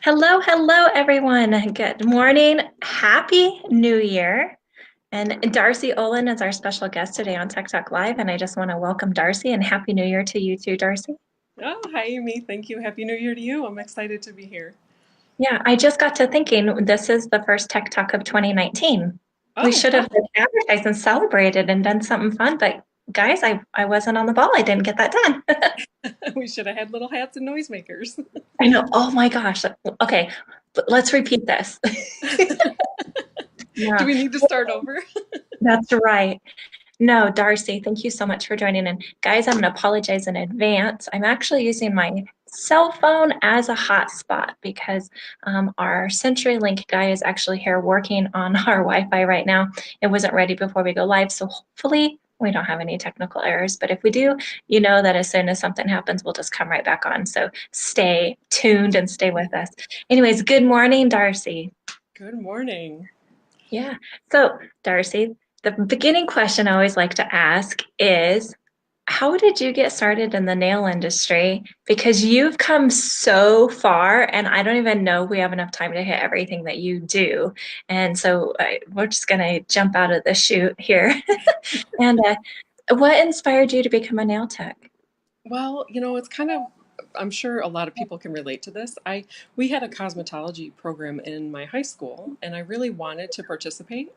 Hello, hello, everyone. Good morning. Happy New Year. And Darcy Olin is our special guest today on Tech Talk Live. And I just want to welcome Darcy and Happy New Year to you too, Darcy. Oh, hi, Amy. Thank you. Happy New Year to you. I'm excited to be here. Yeah, I just got to thinking this is the first Tech Talk of 2019. We Oh, should wow. have advertised and celebrated and done something fun, but guys, I wasn't on the ball. I didn't get that done. We should have had little hats and noisemakers. I know. Oh my gosh. Okay, let's repeat this. Do Yeah, we need to start over? that's right. No, Darcy, thank you so much for joining in. Guys, I'm going to apologize in advance. I'm actually using my cell phone as a hotspot because our CenturyLink guy is actually here working on our Wi-Fi right now. It wasn't ready before we go live, so hopefully we don't have any technical errors. But if we do, you know that as soon as something happens, we'll just come right back on. So stay tuned and stay with us. Anyways, good morning, Darcy. Good morning. Yeah. So, Darcy, the beginning question I always like to ask is, how did you get started in the nail industry? Because you've come so far, and I don't even know if we have enough time to hit everything that you do. And so we're just going to jump out of the chute here. And what inspired you to become a nail tech? Well, it's kind of, I'm sure a lot of people can relate to this. We had a cosmetology program in my high school, and I really wanted to participate,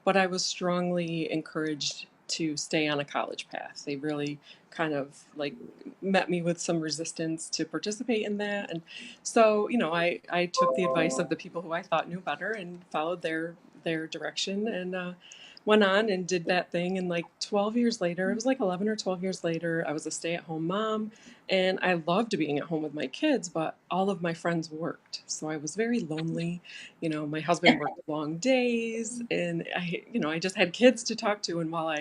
but I was strongly encouraged to stay on a college path. They really kind of like met me with some resistance to participate in that. And so, I took the advice of the people who I thought knew better and followed their direction and went on and did that thing. And like 12 years later, it was like 11 or 12 years later, I was a stay-at-home mom and I loved being at home with my kids, but all of my friends worked. So I was very lonely. My husband worked long days and I just had kids to talk to. And while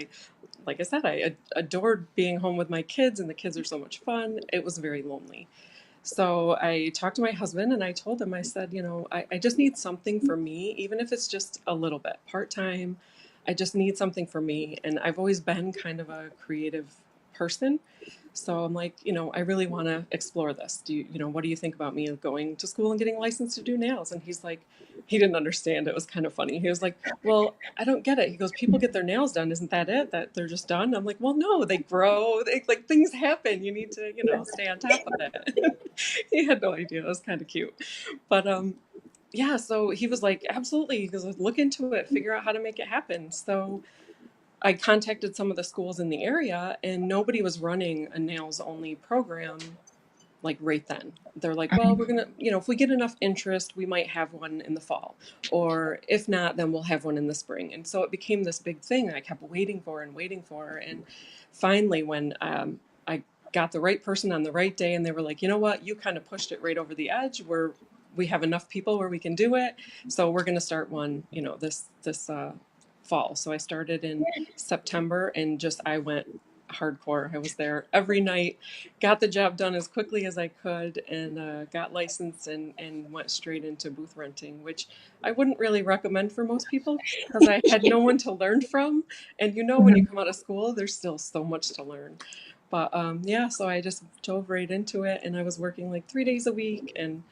like I said, I adored being home with my kids and the kids are so much fun, it was very lonely. So I talked to my husband and I told him, I said, I just need something for me, even if it's just a little bit part time. I just need something for me. And I've always been kind of a creative person. So I'm like, I really want to explore this. What do you think about me going to school and getting licensed to do nails? And he's like, he didn't understand. It was kind of funny. He was like, well, I don't get it. He goes, people get their nails done. Isn't that it? That they're just done? I'm like, well, no, they grow. Like things happen. You need to, stay on top of it. He had no idea. It was kind of cute. But yeah, so he was like, absolutely. He goes, look into it, figure out how to make it happen. So I contacted some of the schools in the area and nobody was running a nails only program like right then. They're like, well, we're going to, if we get enough interest, we might have one in the fall. Or if not, then we'll have one in the spring. And so it became this big thing I kept waiting for and waiting for. And finally, when I got the right person on the right day and they were like, you know what, you kind of pushed it right over the edge. We have enough people where we can do it. So we're going to start one, this fall. So I started in September and I went hardcore. I was there every night, got the job done as quickly as I could, and got licensed and went straight into booth renting, which I wouldn't really recommend for most people because I had no one to learn from. And when you come out of school, there's still so much to learn. But yeah, so I just dove right into it, and I was working like 3 days a week, and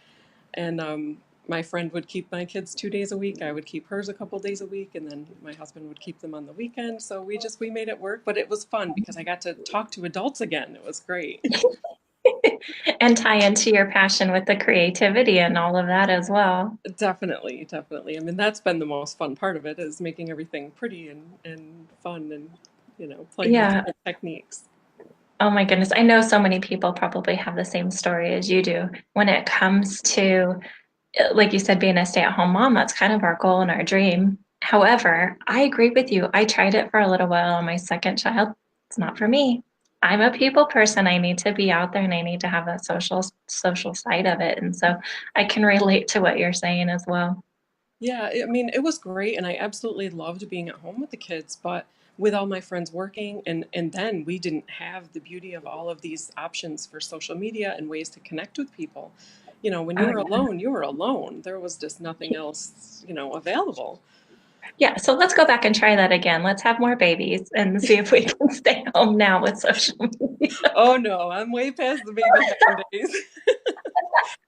my friend would keep my kids 2 days a week. I would keep hers a couple days a week, and then my husband would keep them on the weekend. So we made it work, but it was fun because I got to talk to adults again. It was great. And tie into your passion with the creativity and all of that as well. Definitely, definitely. I mean, that's been the most fun part of it is making everything pretty and fun and playing with Yeah. different techniques. Oh my goodness. I know so many people probably have the same story as you do when it comes to, like you said, being a stay-at-home mom. That's kind of our goal and our dream. However, I agree with you. I tried it for a little while on my second child. It's not for me. I'm a people person. I need to be out there and I need to have that social side of it. And so I can relate to what you're saying as well. Yeah, I mean, it was great, and I absolutely loved being at home with the kids, but with all my friends working, and then we didn't have the beauty of all of these options for social media and ways to connect with people. When you Oh, were alone, you were alone. There was just nothing else, available. yeah, so let's go back and try that again. Let's have more babies and see if we can stay home now with social media. Oh no, I'm way past the baby having days.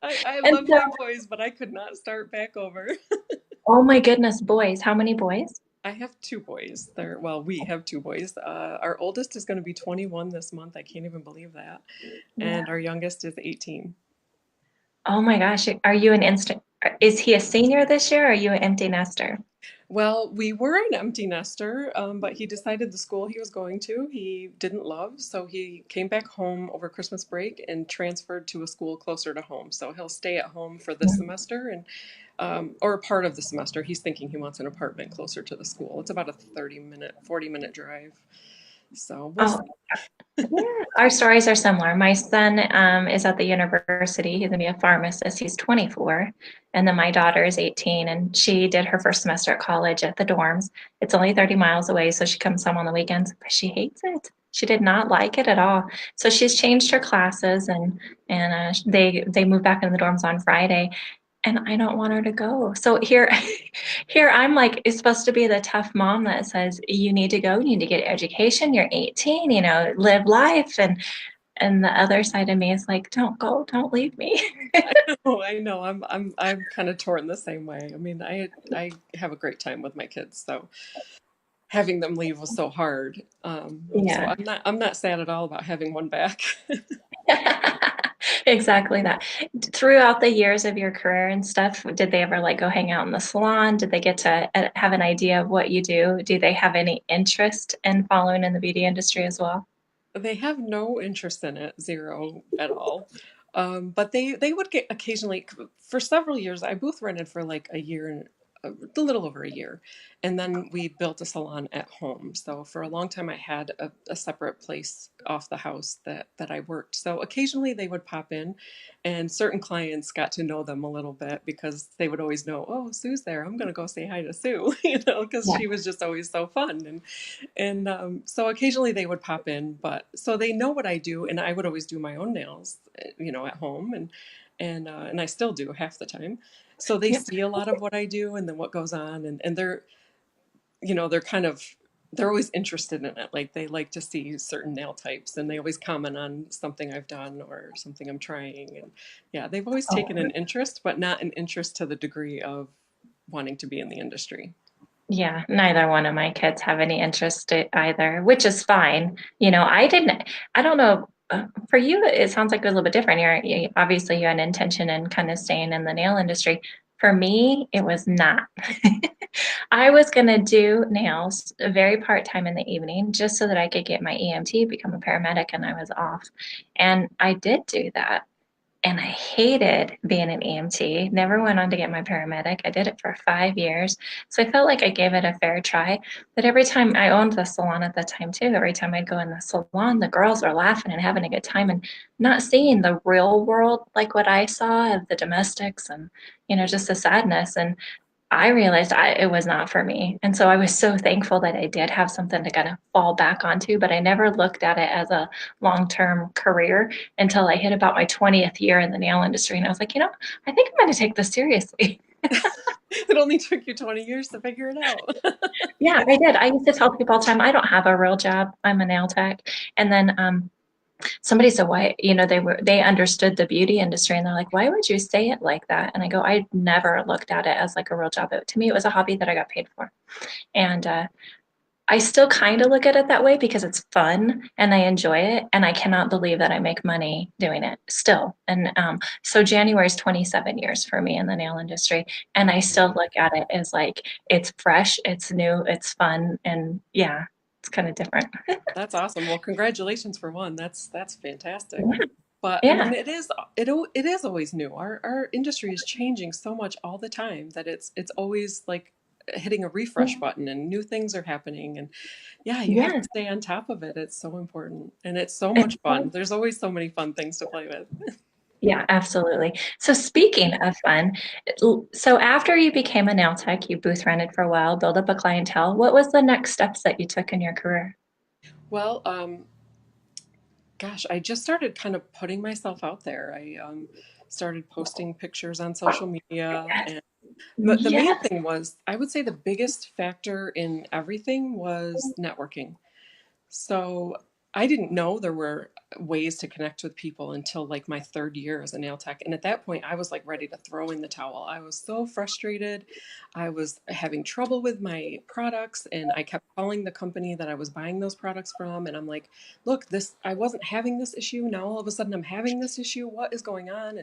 I And love so, my boys, but I could not start back over. oh my goodness, boys. How many boys? I have two boys. Well, we have two boys. Our oldest is going to be 21 this month. I can't even believe that. Yeah. And our youngest is 18. Oh my gosh. Are you an instant? Is he a senior this year or are you an empty nester? Well, we were an empty nester, but he decided the school he was going to he didn't love, so he came back home over Christmas break and transferred to a school closer to home. So he'll stay at home for this semester and or part of the semester. He's thinking he wants an apartment closer to the school. It's about a 30-minute, 40-minute drive. So we'll Oh, see. yeah, our stories are similar. My son is at the university. He's going to be a pharmacist. He's 24. And then my daughter is 18, and she did her first semester at college at the dorms. It's only 30 miles away, so she comes home on the weekends, but she hates it. She did not like it at all. So she's changed her classes, and they moved back into the dorms on Friday, and I don't want her to go. So here, here I'm like, it's supposed to be the tough mom that says, you need to go, you need to get education, you're 18, live life. And the other side of me is like, don't go, don't leave me. I know, I know. I'm kind of torn the same way. I mean, I have a great time with my kids, so having them leave was so hard. So Yeah. I'm not sad at all about having one back. Exactly that. Throughout the years of your career and stuff, did they ever like go hang out in the salon? Did they get to have an idea of what you do? Do they have any interest in following in the beauty industry as well? They have no interest in it, zero at all. But they would get occasionally for several years. I booth rented for like a year and a little over a year, and then we built a salon at home. So for a long time, I had a separate place off the house that I worked. So occasionally they would pop in, and certain clients got to know them a little bit because they would always know, oh, Sue's there. I'm going to go say hi to Sue, because Yeah. she was just always so fun. And so occasionally they would pop in, but so they know what I do, and I would always do my own nails, at home, and I still do half the time. So they Yeah. see a lot of what I do, and then what goes on, and they're kind of they're always interested in it. Like they like to see certain nail types, and they always comment on something I've done or something I'm trying, and yeah, they've always taken Oh, an interest, but not an interest to the degree of wanting to be in the industry. yeah, neither one of my kids have any interest either, which is fine. I don't know. For you, it sounds like it was a little bit different. Obviously you had an intention in kind of staying in the nail industry. For me, it was not. I was going to do nails very part-time in the evening just so that I could get my EMT, become a paramedic, and I was off. And I did do that. And I hated being an EMT. Never went on to get my paramedic. I did it for 5 years. So I felt like I gave it a fair try. But every time I owned the salon at the time too, every time I'd go in the salon, the girls were laughing and having a good time and not seeing the real world like what I saw of the domestics and, just the sadness. And I realized it was not for me. And so I was so thankful that I did have something to kind of fall back onto, but I never looked at it as a long-term career until I hit about my 20th year in the nail industry. And I was like, I think I'm going to take this seriously. It only took you 20 years to figure it out. Yeah, I did. I used to tell people all the time, I don't have a real job. I'm a nail tech. And then somebody said, why, they understood the beauty industry and they're like, why would you say it like that? And I go, I never looked at it as like a real job. To me, it was a hobby that I got paid for. And I still kind of look at it that way because it's fun and I enjoy it. And I cannot believe that I make money doing it still. And so January is 27 years for me in the nail industry. And I still look at it as like it's fresh, it's new, it's fun. And yeah, it's kind of different. That's awesome. Well, congratulations for one. That's fantastic. But I Yeah. mean, it is always new. Our industry is changing so much all the time that it's always like hitting a refresh button and new things are happening. And yeah, you have Yeah. to stay on top of it. It's so important and it's so much fun. There's always so many fun things to play with. Yeah, absolutely. So speaking of fun, so after you became a nail tech, you booth rented for a while, build up a clientele. What was the next steps that you took in your career? Well, gosh, I just started kind of putting myself out there. I started posting pictures on social media, and the main Yes. thing was, I would say the biggest factor in everything was networking. So I didn't know there were ways to connect with people until like my third year as a nail tech. And at that point, I was like ready to throw in the towel. I was so frustrated. I was having trouble with my products, and I kept calling the company that I was buying those products from. And I'm like, look, I wasn't having this issue. Now all of a sudden I'm having this issue. What is going on?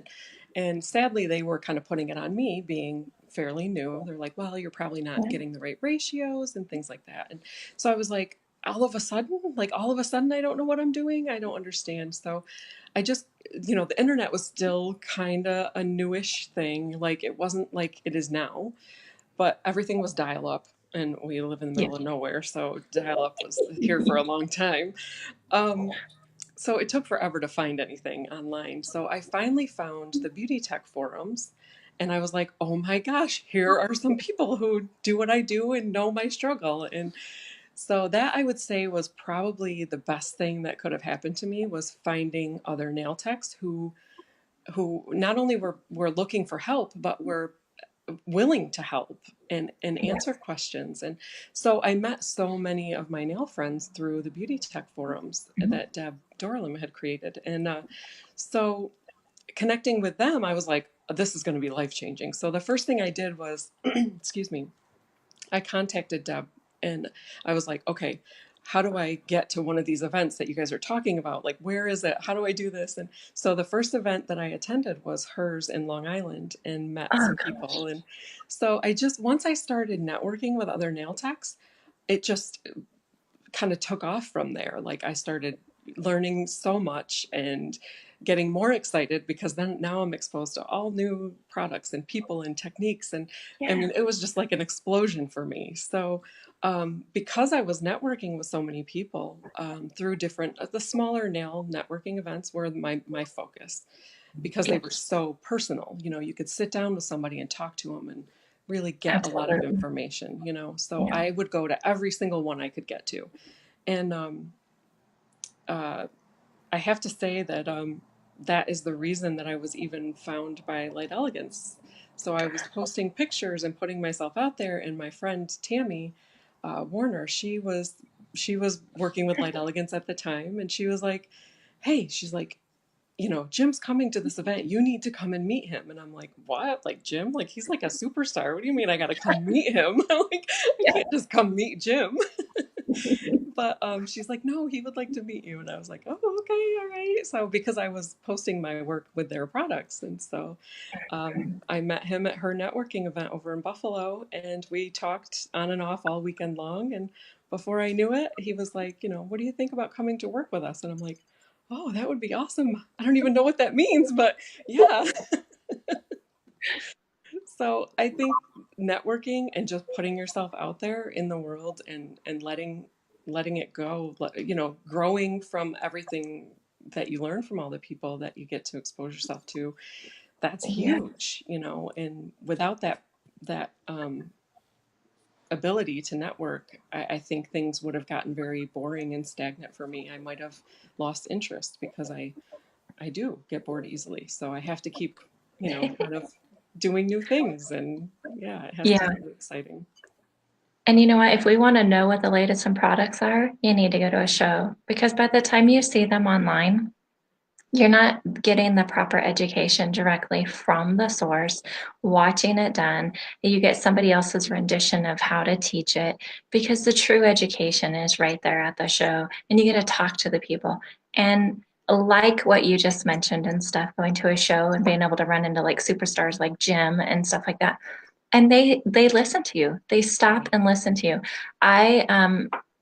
And sadly, they were kind of putting it on me, being fairly new. They're like, well, you're probably not getting the right ratios and things like that. And so I was like, all of a sudden, I don't know what I'm doing. I don't understand. So I just, the internet was still kind of a newish thing. Like it wasn't like it is now, but everything was dial up, and we live in the Yeah. middle of nowhere. So dial up was here for a long time. Um, so it took forever to find anything online. So I finally found the beauty tech forums, and I was like, oh my gosh, here are some people who do what I do and know my struggle. And so that, I would say, was probably the best thing that could have happened to me, was finding other nail techs who not only were looking for help, but were willing to help and answer questions. And so I met so many of my nail friends through the beauty tech forums that Deb Dorlin had created. And so connecting with them, I was like, this is going to be life changing. So the first thing I did was, excuse me, I contacted Deb, and I was like, okay, how do I get to one of these events that you guys are talking about? Like, where is it? How do I do this? And so the first event that I attended was hers in Long Island, and met Oh some gosh. people. And so once I started networking with other nail techs, it just kind of took off from there. Like I started learning so much and getting more excited, because then now I'm exposed to all new products and people and techniques. And I Yeah. mean, it was just like an explosion for me. So because I was networking with so many people through the smaller nail networking events were my focus, because they Yeah. were so personal. You could sit down with somebody and talk to them and really get a lot of Absolutely. information. So Yeah. I would go to every single one I could get to. And uh, I have to say that that is the reason that I was even found by Light Elegance. So I was posting pictures and putting myself out there, and my friend Tammy Warner, she was working with Light Elegance at the time, and she was like, "Hey," she's like, Jim's coming to this event. You need to come and meet him. And I'm like, what? Like Jim? Like he's like a superstar. What do you mean I got to come meet him? I'm like, I Yeah. can't just come meet Jim. But she's like, no, he would like to meet you. And I was like, oh, okay, all right. So because I was posting my work with their products, and so I met him at her networking event over in Buffalo, and we talked on and off all weekend long. And before I knew it, he was like, what do you think about coming to work with us? And I'm like, oh, that would be awesome. I don't even know what that means, but yeah. So I think networking and just putting yourself out there in the world, and letting it go, growing from everything that you learn from all the people that you get to expose yourself to, that's Yeah. huge. And without that ability to network, I think things would have gotten very boring and stagnant for me. I might have lost interest, because I do get bored easily. So I have to keep, kind of doing new things. And yeah, it has to Yeah. be exciting. And you know what? If we want to know what the latest in products are, you need to go to a show, because by the time you see them online, you're not getting the proper education directly from the source, watching it done. You get somebody else's rendition of how to teach it, because the true education is right there at the show, and you get to talk to the people. And like what you just mentioned and stuff, going to a show and being able to run into like superstars like Jim and stuff like that. And they listen to you. They stop and listen to you. I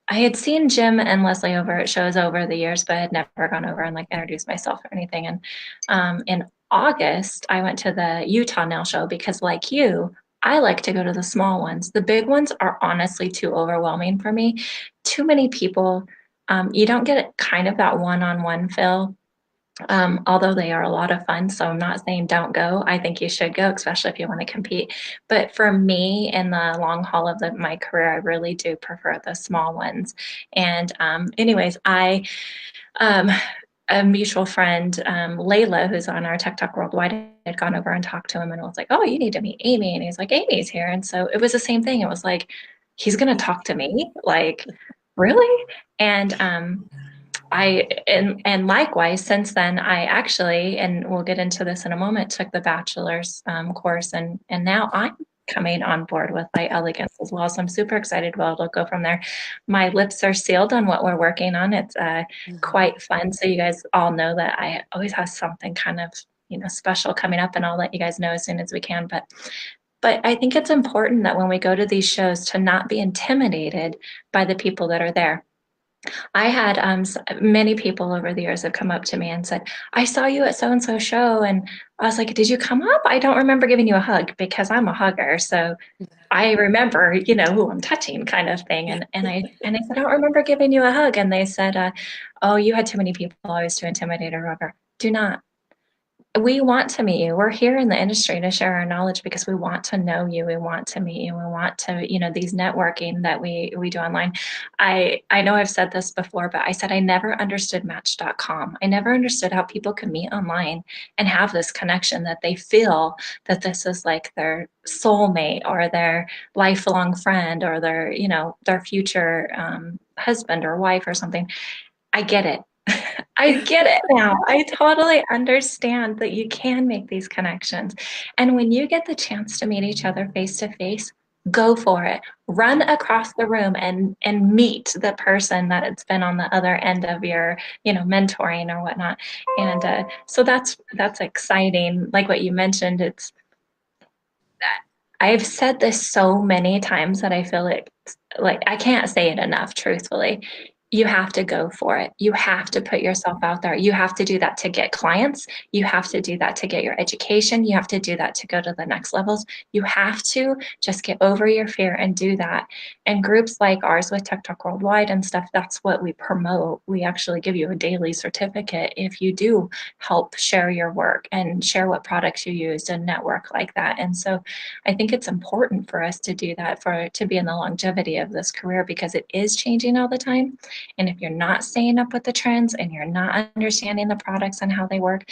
had seen Jim and Leslie over at shows over the years, but had never gone over and like introduced myself or anything. And in August, I went to the Utah Nail Show, because, like you, I like to go to the small ones. The big ones are honestly too overwhelming for me. Too many people. You don't get kind of that one-on-one feel, although they are a lot of fun. So I'm not saying don't go. I think you should go, especially if you want to compete. But for me, in the long haul of my career, I really do prefer the small ones. And anyways, um, a mutual friend, Layla, who's on our Tech Talk Worldwide, had gone over and talked to him and was like, oh, you need to meet Amy. And he's like, Amy's here. And so it was the same thing. It was like, he's going to talk to me? Like, really? And and likewise, since then, I actually, and we'll get into this in a moment, took the bachelor's course, and now I'm coming on board with Light Elegance as well. So I'm super excited about it'll go from there. My lips are sealed on what we're working on. It's Mhm. quite fun. So you guys all know that I always have something kind of special coming up, and I'll let you guys know as soon as we can. But I think it's important that when we go to these shows to not be intimidated by the people that are there. I had many people over the years have come up to me and said, I saw you at so and so show. And I was like, did you come up? I don't remember giving you a hug because I'm a hugger. So I remember, who I'm touching kind of thing. And I said, I don't remember giving you a hug. And they said, oh, you had too many people. I was too intimidated or whatever. Do not. We want to meet you. We're here in the industry to share our knowledge because we want to know you. We want to meet you. We want to, these networking that we do online. I know I've said this before, but I said I never understood Match.com. I never understood how people could meet online and have this connection that they feel that this is like their soulmate or their lifelong friend or their future husband or wife or something. I get it. I get it now. I totally understand that you can make these connections. And when you get the chance to meet each other face to face, go for it. Run across the room and meet the person that it's been on the other end of your, mentoring or whatnot. And so that's exciting. Like what you mentioned, it's I've said this so many times that I feel like I can't say it enough, truthfully. You have to go for it. You have to put yourself out there. You have to do that to get clients. You have to do that to get your education. You have to do that to go to the next levels. You have to just get over your fear and do that. And groups like ours with Tech Talk Worldwide and stuff, that's what we promote. We actually give you a daily certificate if you do help share your work and share what products you used and network like that. And so I think it's important for us to do that to be in the longevity of this career because it is changing all the time. And if you're not staying up with the trends and you're not understanding the products and how they work,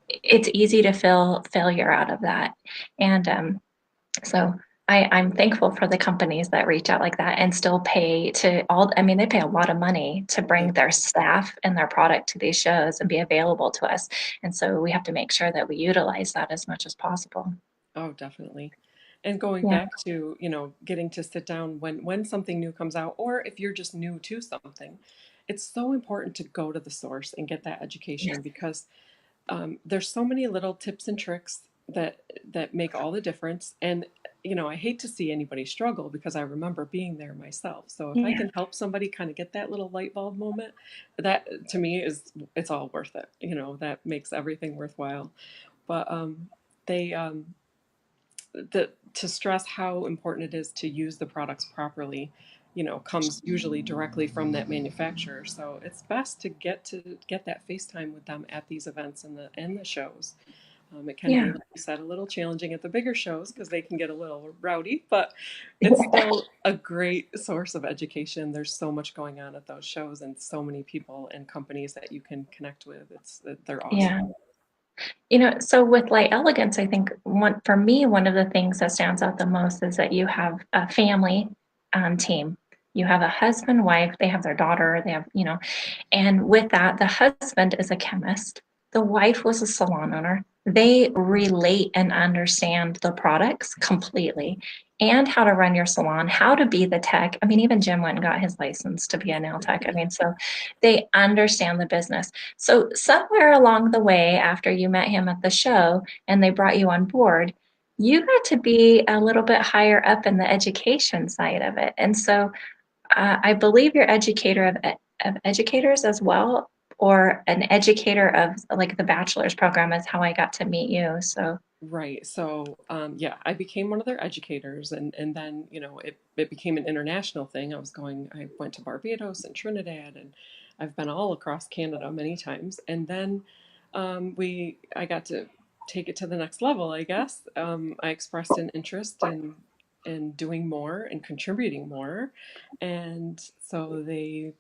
it's easy to feel failure out of that. And so I'm thankful for the companies that reach out like that and still pay to I mean, they pay a lot of money to Yeah. bring their staff and their product to these shows and be available to us. And so we have to make sure that we utilize that as much as possible. Oh, definitely. And going Yeah. back to, getting to sit down when something new comes out, or if you're just new to something, it's so important to go to the source and get that education because there's so many little tips and tricks that make all the difference. And I hate to see anybody struggle because I remember being there myself. So if I Yeah. can help somebody kind of get that little light bulb moment, that to me it's all worth it. That makes everything worthwhile. But they to stress how important it is to use the products properly, comes usually directly from that manufacturer. So it's best to get that FaceTime with them at these events and the shows. It can be, Yeah. like you said, a little challenging at the bigger shows because they can get a little rowdy, but it's still a great source of education. There's so much going on at those shows and so many people and companies that you can connect with. They're awesome. Yeah. So with Light Elegance, I think for me, one of the things that stands out the most is that you have a family team. You have a husband, wife, they have their daughter, they have, and with that, the husband is a chemist. The wife was a salon owner. They relate and understand the products completely and how to run your salon, how to be the tech. I mean, even Jim went and got his license to be a nail tech. I mean, so they understand the business. So somewhere along the way, after you met him at the show and they brought you on board, you got to be a little bit higher up in the education side of it. And so I believe you're educator of educators as well, or an educator of like the bachelor's program is how I got to meet you. So Right. So, yeah, I became one of their educators, and then it became an international thing. I went to Barbados and Trinidad, and I've been all across Canada many times. And then I got to take it to the next level, I guess. I expressed an interest in doing more and contributing more, and so they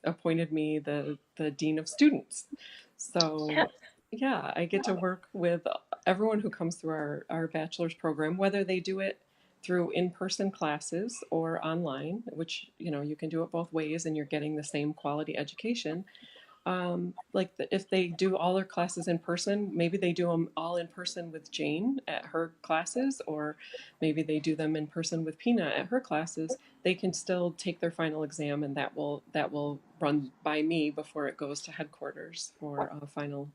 appointed me the dean of students. yeah, So yeah, I get to work with everyone who comes through our bachelor's program, whether they do it through in-person classes or online, which you can do it both ways, and you're getting the same quality education. If they do all their classes in person, maybe they do them all in person with Jane at her classes, or maybe they do them in person with Pina at her classes. They can still take their final exam, and that will run by me before it goes to headquarters for a final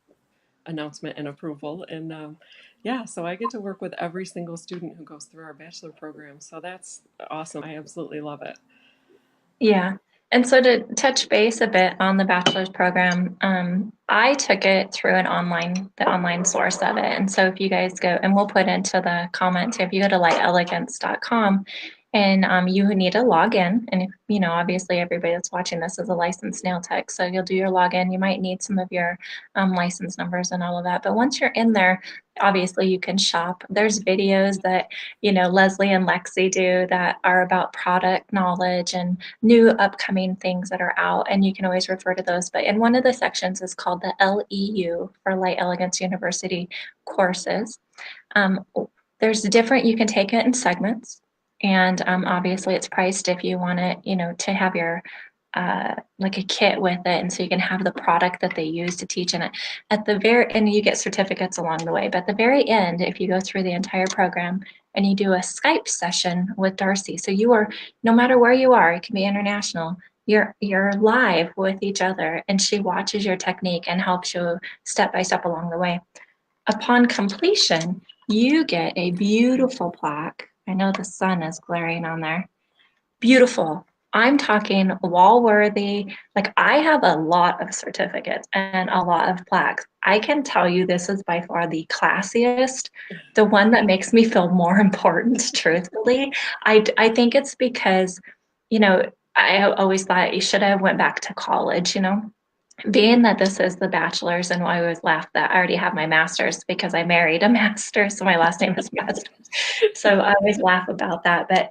announcement and approval. And yeah, so I get to work with every single student who goes through our bachelor program. So that's awesome. I absolutely love it. Yeah. And so to touch base a bit on the bachelor's program, I took it through the online source of it. And so if you guys go, and we'll put into the comments, if you go to lightelegance.com and you need to log in, and if, obviously everybody that's watching this is a licensed nail tech, so you'll do your login. You might need some of your license numbers and all of that. But once you're in there, obviously you can shop. There's videos that, Leslie and Lexi do that are about product knowledge and new upcoming things that are out, and you can always refer to those. But in one of the sections is called the LEU for Light Elegance University courses. Um, there's different, you can take it in segments, and obviously it's priced if you want it, to have your like a kit with it, and so you can have the product that they use to teach in it. And you get certificates along the way. But at the very end, if you go through the entire program and you do a Skype session with Darcy, so you are, no matter where you are, it can be international. You're live with each other, and she watches your technique and helps you step by step along the way. Upon completion, you get a beautiful plaque. I know the sun is glaring on there. Beautiful. I'm talking wall worthy. Like, I have a lot of certificates and a lot of plaques. I can tell you this is by far the classiest, the one that makes me feel more important, truthfully. I think it's because, I always thought you should have went back to college, being that this is the bachelor's, and I always laugh that I already have my master's because I married a master, so my last name is Master. So I always laugh about that. But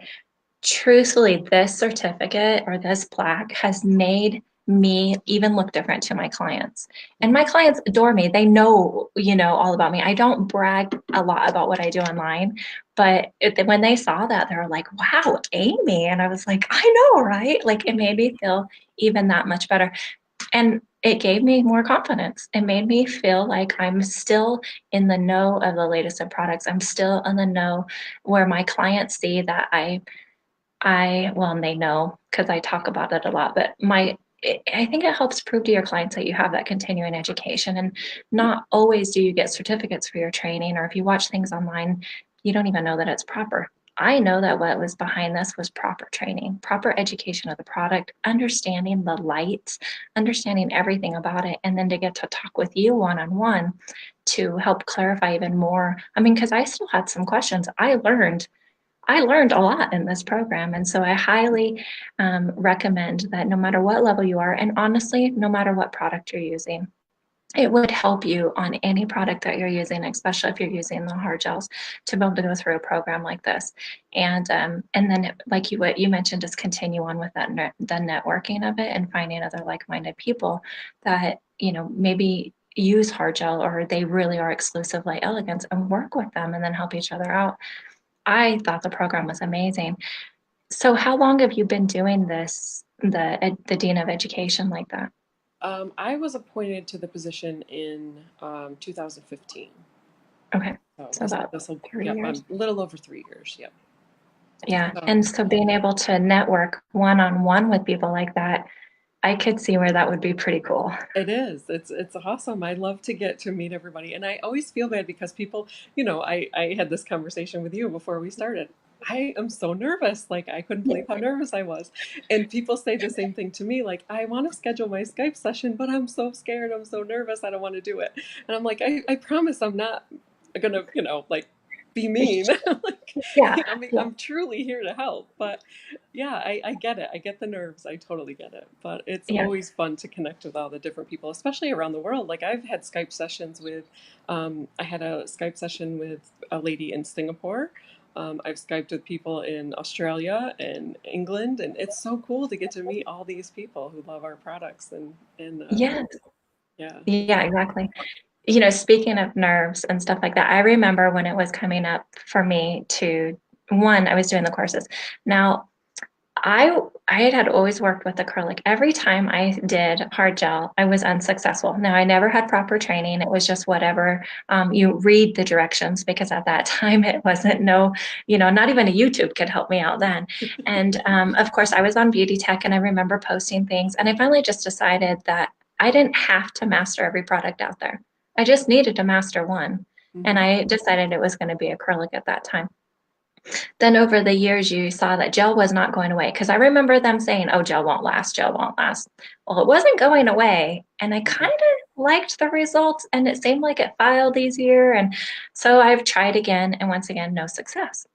truthfully, this certificate or this plaque has made me even look different to my clients. And my clients adore me. They know, all about me. I don't brag a lot about what I do online, but when they saw that, they were like, wow, Amy. And I was like, I know, right? Like, it made me feel even that much better. And it gave me more confidence. It made me feel like I'm still in the know of the latest of products. I'm still in the know where my clients see that well, and they know because I talk about it a lot, but I think it helps prove to your clients that you have that continuing education, and not always do you get certificates for your training, or if you watch things online, you don't even know that it's proper. I know that what was behind this was proper training, proper education of the product, understanding the lights, understanding everything about it, and then to get to talk with you one-on-one to help clarify even more. I mean, because I still had some questions. I learned a lot in this program. And so I highly recommend that no matter what level you are, and honestly, no matter what product you're using, it would help you on any product that you're using, especially if you're using the hard gels, to be able to go through a program like this. And then, like what you mentioned, just continue on with the networking of it and finding other like-minded people that, maybe use hard gel, or they really are exclusive Light Elegance, and work with them and then help each other out. I thought the program was amazing. So how long have you been doing this, the Dean of Education like that? I was appointed to the position in 2015. Okay, So so this about this will, 3 years. a little over 3 years. Yep. Yeah, So and so being able to network one-on-one with people like that, I could see where that would be pretty cool. it is. It's awesome. I love to get to meet everybody, and I always feel bad because people, I had this conversation with you before we started. I am so nervous. Like, I couldn't believe how nervous I was. And people say the same thing to me. Like, I want to schedule my Skype session, but I'm so scared. I'm so nervous. I don't want to do it. And I'm like, I promise I'm not gonna, like, be mean. Like, Yeah, I mean, yeah, I'm truly here to help. But yeah, I get it. I get the nerves. I totally get it. But it's yeah. always fun to connect with all the different people, especially around the world. Like, I've had Skype sessions with, I had a Skype session with a lady in Singapore. I've Skyped with people in Australia and England, and it's so cool to get to meet all these people who love our products. And Yes, yeah, yeah, exactly. Speaking of nerves and stuff like that, I remember when it was coming up for me to one, I was doing the courses. Now, I had always worked with acrylic. Every time I did hard gel, I was unsuccessful. Now, I never had proper training. It was just whatever you read the directions because at that time it wasn't not even a YouTube could help me out then. And of course, I was on Beauty Tech and I remember posting things. And I finally just decided that I didn't have to master every product out there. I just needed to master one. And Hmm. I decided it was going to be acrylic at that time. Then over the years, you saw that gel was not going away because I remember them saying, oh, gel won't last. Well, it wasn't going away. And I kind of liked the results and it seemed like it filed easier. And so I've tried again and once again, no success.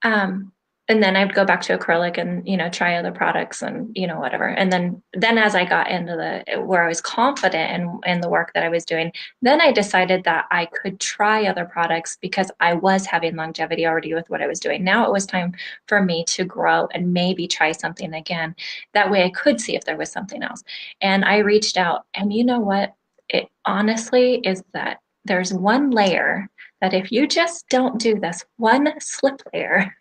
Um, and then I'd go back to acrylic and, try other products and, whatever. And then as I got into where I was confident in the work that I was doing, then I decided that I could try other products because I was having longevity already with what I was doing. Now it was time for me to grow and maybe try something again. That way I could see if there was something else. And I reached out and you know what? It honestly is that there's one layer that if you just don't do this one slip layer,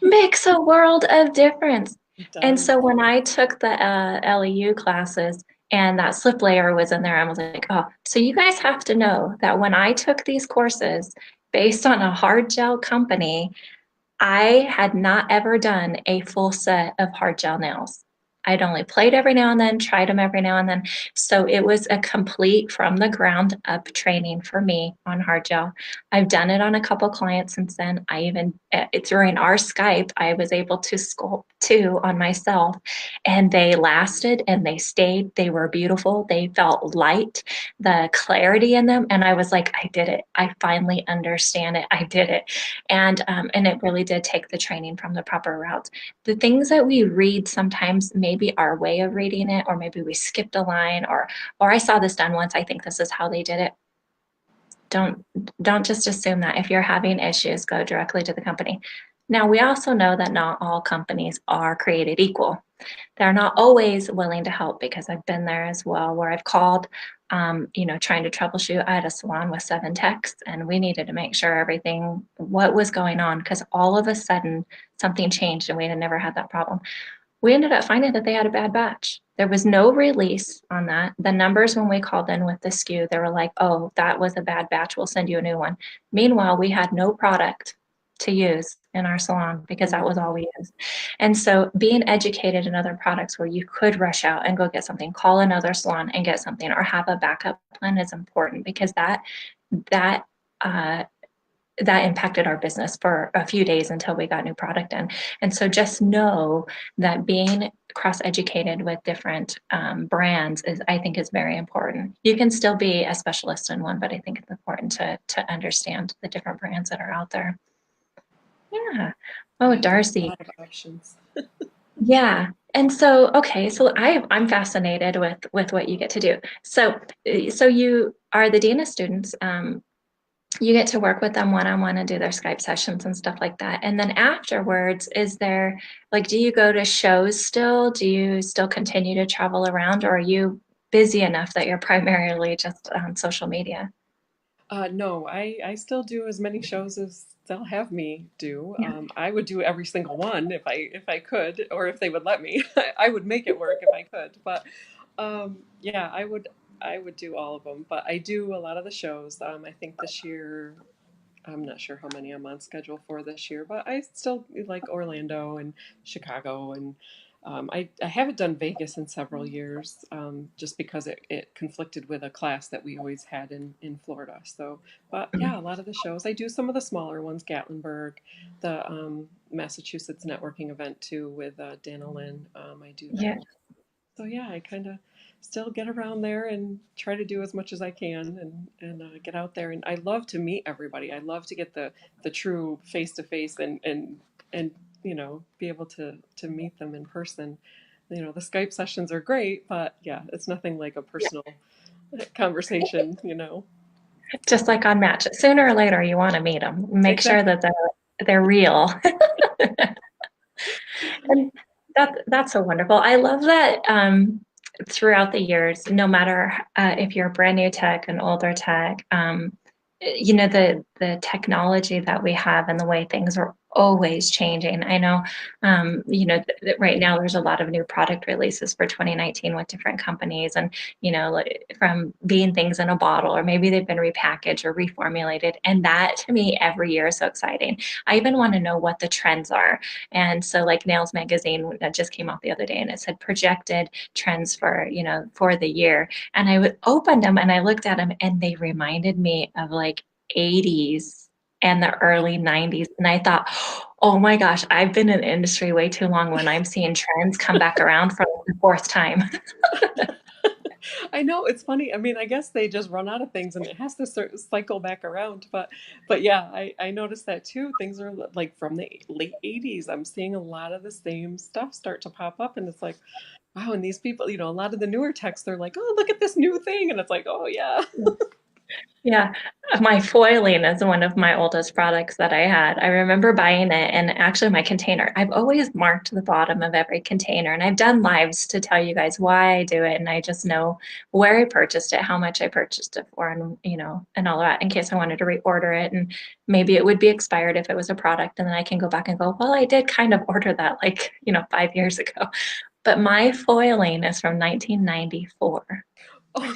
makes a world of difference. It And does. so when I took the LEU classes and that slip layer was in there, I was like, oh, so you guys have to know that when I took these courses based on a hard gel company, I had not ever done a full set of hard gel nails. I'd only played every now and then, tried them every now and then. So it was a complete from the ground up training for me on hard gel. I've done it on a couple clients since then. I even, during our Skype, I was able to sculpt two on myself and they lasted and they stayed. They were beautiful. They felt light, the clarity in them. And I was like, I did it. I finally understand it. I did it. And it really did take the training from the proper routes. The things that we read sometimes maybe our way of reading it, or maybe we skipped a line, or I saw this done once. I think this is how they did it. Don't don't just assume that if you're having issues, go directly to the company. Now we also know that not all companies are created equal. They're not always willing to help because I've been there as well, where I've called, trying to troubleshoot. I had a salon with 7 techs, and we needed to make sure what was going on, because all of a sudden something changed and we had never had that problem. We ended up finding that they had a bad batch. There was no release on that. The numbers when we called in with the SKU, they were like, oh, that was a bad batch. We'll send you a new one. Meanwhile, we had no product to use in our salon because that was all we used. And so being educated in other products where you could rush out and go get something, call another salon and get something, or have a backup plan is important because that uh, that impacted our business for a few days until we got new product in. And so just know that being cross-educated with different brands I think is very important. You can still be a specialist in one, but I think it's important to understand the different brands that are out there. Yeah. Oh, Yeah, there's a Darcy. lot of options. Yeah. And so, okay, so I'm fascinated with what you get to do. So you are the dean of students. You get to work with them one-on-one and do their Skype sessions and stuff like that. And then afterwards, is there do you go to shows still? Do you still continue to travel around, or are you busy enough that you're primarily just on social media? No, I still do as many shows as they'll have me do. Yeah. I would do every single one if I could, or if they would let me. I would make it work if I could. But yeah, I would do all of them. But I do a lot of the shows. I think this year I'm not sure how many I'm on schedule for this year, but I still like Orlando and Chicago, and I haven't done Vegas in several years, just because it conflicted with a class that we always had in Florida. So, but yeah, a lot of the shows. I do some of the smaller ones, Gatlinburg, the Massachusetts networking event too with Dan Olin. I do Yeah. that. So yeah, I kind of still get around there and try to do as much as I can and get out there. And I love to meet everybody. I love to get the true face to face and be able to meet them in person. The Skype sessions are great, but yeah, it's nothing like a Yeah. personal conversation. Just like on Match, sooner or later you want to meet them. Make sure Exactly. that they're real. And that's so wonderful. I love that throughout the years, no matter if you're a brand new tech, an older tech, the technology that we have and the way things always changing. I know, right now there's a lot of new product releases for 2019 with different companies, and like, from being things in a bottle, or maybe they've been repackaged or reformulated, and that to me every year is so exciting. I even want to know what the trends are, and so like Nails magazine that just came out the other day, and it said projected trends for for the year, and opened them and I looked at them, and they reminded me of like 80s and the early 90s. And I thought, oh my gosh, I've been in the industry way too long when I'm seeing trends come back around for like the fourth time. I know it's funny. I mean, I guess they just run out of things and it has to cycle back around. But yeah, I noticed that too. Things are like from the late 80s. I'm seeing a lot of the same stuff start to pop up, and it's like, wow. And these people, a lot of the newer techs, they're like, oh, look at this new thing, and it's like, oh yeah. Yeah, my foiling is one of my oldest products that I had. I remember buying it, and actually my container. I've always marked the bottom of every container, and I've done lives to tell you guys why I do it, and I just know where I purchased it, how much I purchased it for, and and all that in case I wanted to reorder it, and maybe it would be expired if it was a product, and then I can go back and go, well, I did kind of order that like 5 years ago. But my foiling is from 1994. Oh,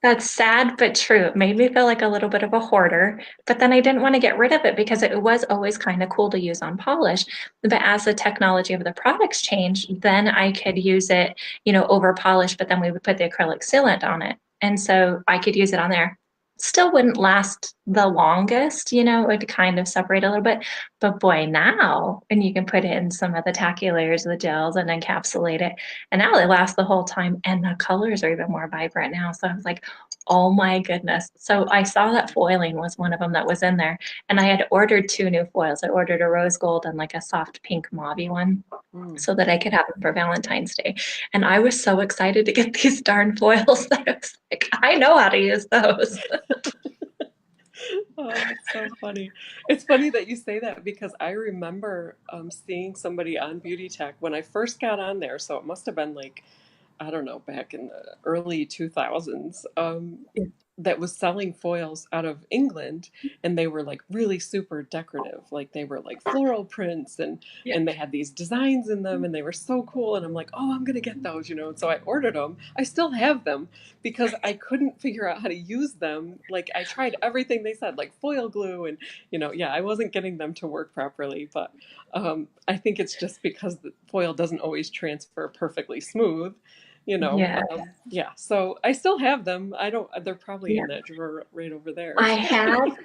That's sad but true. It made me feel like a little bit of a hoarder, but then I didn't want to get rid of it because it was always kind of cool to use on polish. But as the technology of the products changed, then I could use it, over polish, but then we would put the acrylic sealant on it. And so I could use it on there. Still wouldn't last the longest, it would kind of separate a little bit. But boy, now, and you can put it in some of the tacky layers of the gels and encapsulate it. And now they last the whole time, and the colors are even more vibrant now. So I was like, oh my goodness. So I saw that foiling was one of them that was in there. And I had ordered two new foils. I ordered a rose gold and like a soft pink mauve one mm. so that I could have them for Valentine's Day. And I was so excited to get these darn foils that I was like, I know how to use those. Oh, that's so funny. It's funny that you say that because I remember seeing somebody on Beauty Tech when I first got on there. So it must have been like, I don't know, back in the early 2000s, that was selling foils out of England, and they were like really super decorative. Like they were like floral prints, Yeah. and they had these designs in them, and they were so cool. And I'm like, oh, I'm gonna get those, And so I ordered them. I still have them because I couldn't figure out how to use them. Like I tried everything they said, like foil glue, and yeah, I wasn't getting them to work properly. But I think it's just because the foil doesn't always transfer perfectly smooth. Yeah. Yeah, so I still have them. I don't, they're probably Yeah. in that drawer right over there. I have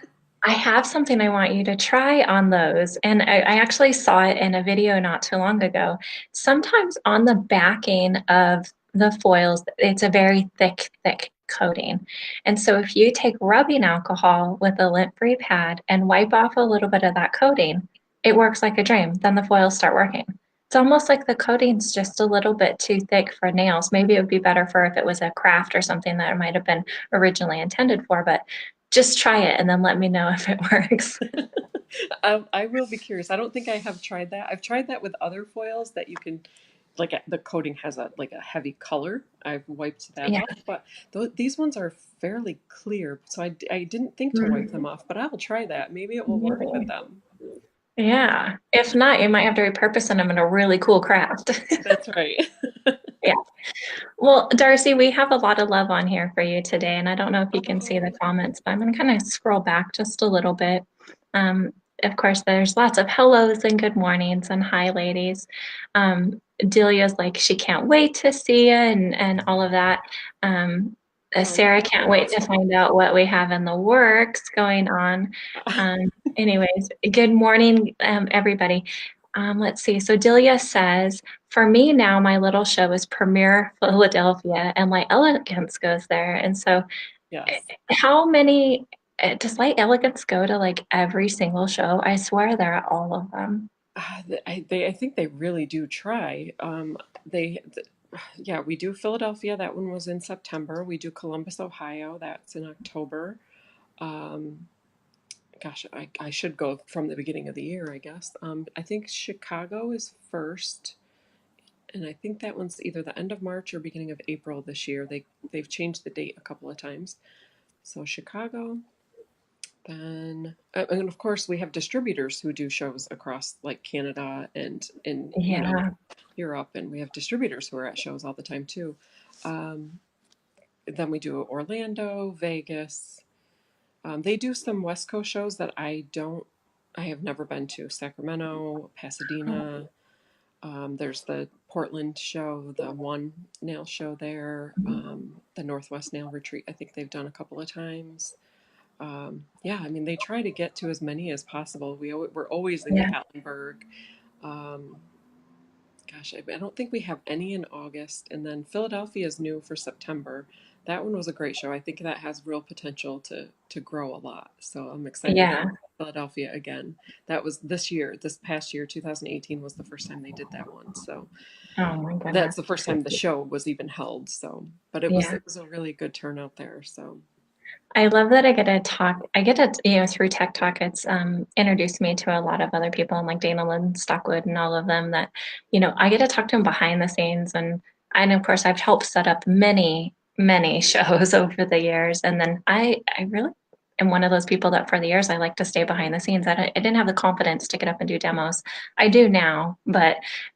I have something I want you to try on those. And I actually saw it in a video not too long ago. Sometimes on the backing of the foils, it's a very thick, thick coating. And so if you take rubbing alcohol with a lint-free pad and wipe off a little bit of that coating, it works like a dream. Then the foils start working. It's almost like the coating's just a little bit too thick for nails. Maybe it would be better for if it was a craft or something that it might have been originally intended for, but just try it and then let me know if it works. I will be curious. I don't think I have tried that. I've tried that with other foils that you can, like the coating has a heavy color. I've wiped that Yeah. off, but these ones are fairly clear, so I didn't think to wipe them Mhm. off, but I'll try that. Maybe it will work with them. Yeah. If not, you might have to repurpose them in a really cool craft. That's right. Yeah. Well, Darcy, we have a lot of love on here for you today, and I don't know if you can see the Oh, comments, but I'm going to kind of scroll back just a little bit. Um, of course, there's lots of hellos and good mornings and hi, ladies. Delia's like she can't wait to see you and all of that. Um, oh, Sarah can't wait to find out what we have in the works going on. Um, Anyways, good morning, everybody. Let's see. So Delia says, for me now, my little show is Premiere Philadelphia, and Light Elegance goes there. And so, yes. how many does Light Elegance go to? Like every single show? I swear they're at all of them. I think they really do try. Yeah, we do Philadelphia. That one was in September. We do Columbus, Ohio. That's in October. Um, Gosh, I should go from the beginning of the year, I guess. I think Chicago is first, and I think that one's either the end of March or beginning of April this year. They've changed the date a couple of times. So Chicago, Then, and of course, we have distributors who do shows across like Canada and in Yeah. Europe, and we have distributors who are at shows all the time too. Um, then we do Orlando, Vegas. They do some West Coast shows that I have never been to. Sacramento, Pasadena. There's the Portland show, the One Nail show there, the Northwest Nail Retreat. I think they've done a couple of times. Yeah, I mean, they try to get to as many as possible. We're always in Yeah. Gatlinburg. Um, Gosh, I don't think we have any in August. And then Philadelphia is new for September. That one was a great show. I think that has real potential to grow a lot. So I'm excited for Yeah. Philadelphia again. That was this year, this past year, 2018 was the first time they did that one. So Oh my that's goodness. the first time the show was even held. So, but it was Yeah. it was a really good turnout there. So I love that I get to talk. I get to, through Tech Talk, it's introduced me to a lot of other people, and like Dana Lynn Stockwood and all of them that, I get to talk to them behind the scenes. And of course, I've helped set up many, many shows over the years. And then I really am one of those people that for the years, I like to stay behind the scenes. I didn't have the confidence to get up and do demos. I do now,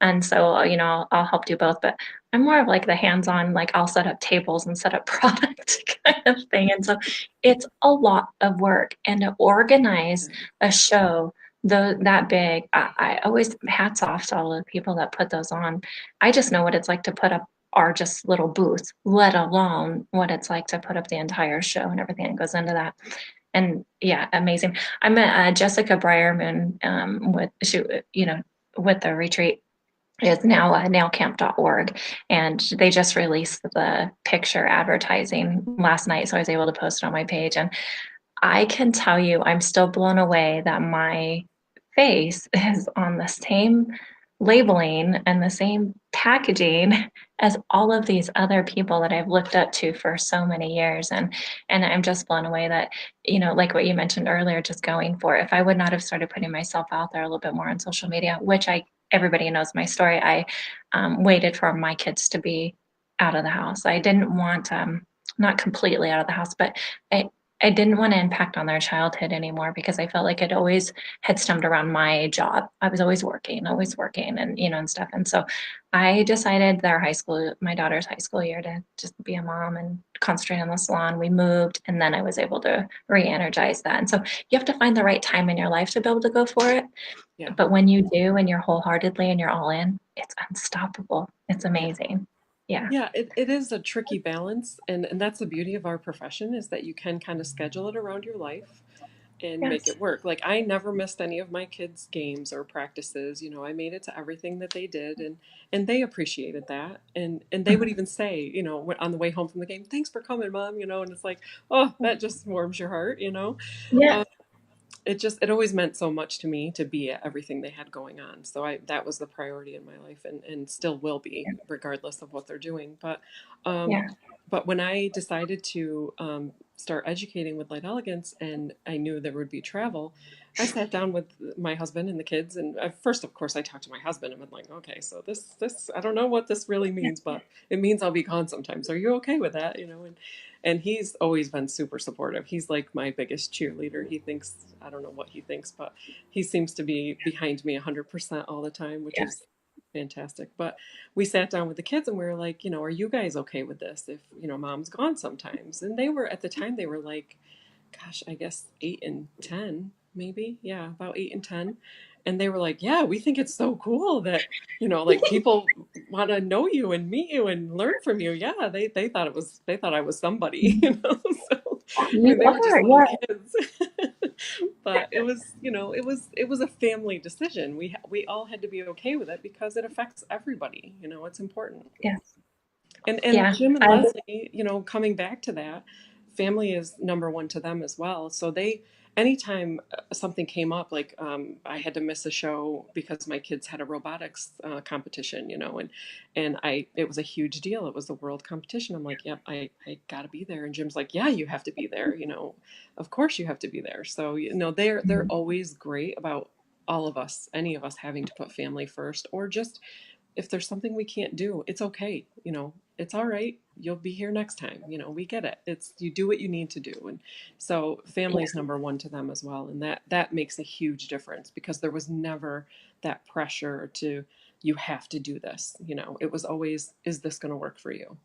and so, I'll help do both. But I'm more of like the hands-on, like I'll set up tables and set up product kind of thing. And so it's a lot of work. And to organize a show that big, I always hats off to all the people that put those on. I just know what it's like to put up our just little booth, let alone what it's like to put up the entire show and everything that goes into that. And yeah, amazing. I met Jessica Breyerman with the retreat is now nailcamp.org, and they just released the picture advertising last night, so I was able to post it on my page. And I can tell you, I'm still blown away that my face is on the same labeling and the same packaging as all of these other people that I've looked up to for so many years. And I'm just blown away that, like what you mentioned earlier, just going for it. If I would not have started putting myself out there a little bit more on social media, which everybody knows my story, I waited for my kids to be out of the house. I didn't want, not completely out of the house, but I, I didn't want to impact on their childhood anymore because I felt like it always had stemmed around my job. I was always working and, and stuff. And so I decided my daughter's high school year to just be a mom and concentrate on the salon. We moved and then I was able to re-energize that. And so you have to find the right time in your life to be able to go for it. yeah, But when you do and you're wholeheartedly and you're all in, it's unstoppable. It's yeah. amazing. Yeah. Yeah, it is a tricky balance, and that's the beauty of our profession is that you can kind of schedule it around your life and make Yes. it work. Like I never missed any of my kids' games or practices. I made it to everything that they did, and they appreciated that. And they would Mhm. even say, on the way home from the game, "Thanks for coming, Mom." And it's like, oh, that just warms your heart. Yeah. Um, it always meant so much to me to be at everything they had going on. So that was the priority in my life, and still will be regardless of what they're doing. Um, Yeah. but when I decided to start educating with Light Elegance, and I knew there would be travel, I sat down with my husband and the kids. And first, of course, I talked to my husband. I'm like, okay, so this I don't know what this really means, but it means I'll be gone sometimes. Are you okay with that? And he's always been super supportive. He's like my biggest cheerleader. He thinks, I don't know what he thinks, but he seems to be behind me 100% all the time, which Yeah. is fantastic. But we sat down with the kids and we were like, are you guys okay with this if, mom's gone sometimes? And they were, at the time, they were like, gosh, I guess 8 and 10, maybe. Yeah, about 8 and 10. And they were like, yeah, we think it's so cool that, like people want to know you and meet you and learn from you. Yeah, they thought I was somebody, So I You mean, they were just are. little Yeah. kids. But it was, it was a family decision. We all had to be okay with it because it affects everybody. It's important. Yes. And Yeah. Jim and I, Leslie, coming back to that, family is number one to them as well. So anytime something came up, like I had to miss a show because my kids had a robotics competition, and it was a huge deal. It was the world competition. I'm like, yep, I got to be there. And Jim's like, yeah, you have to be there. Of course you have to be there. So they're always great about all of us, any of us having to put family first, or just if there's something we can't do, it's okay. it's all right. You'll be here next time. We get it. It's you do what you need to do. And so Yeah. family's number one to them as well. And that makes a huge difference because there was never that pressure to you have to do this. It was always, is this going to work for you?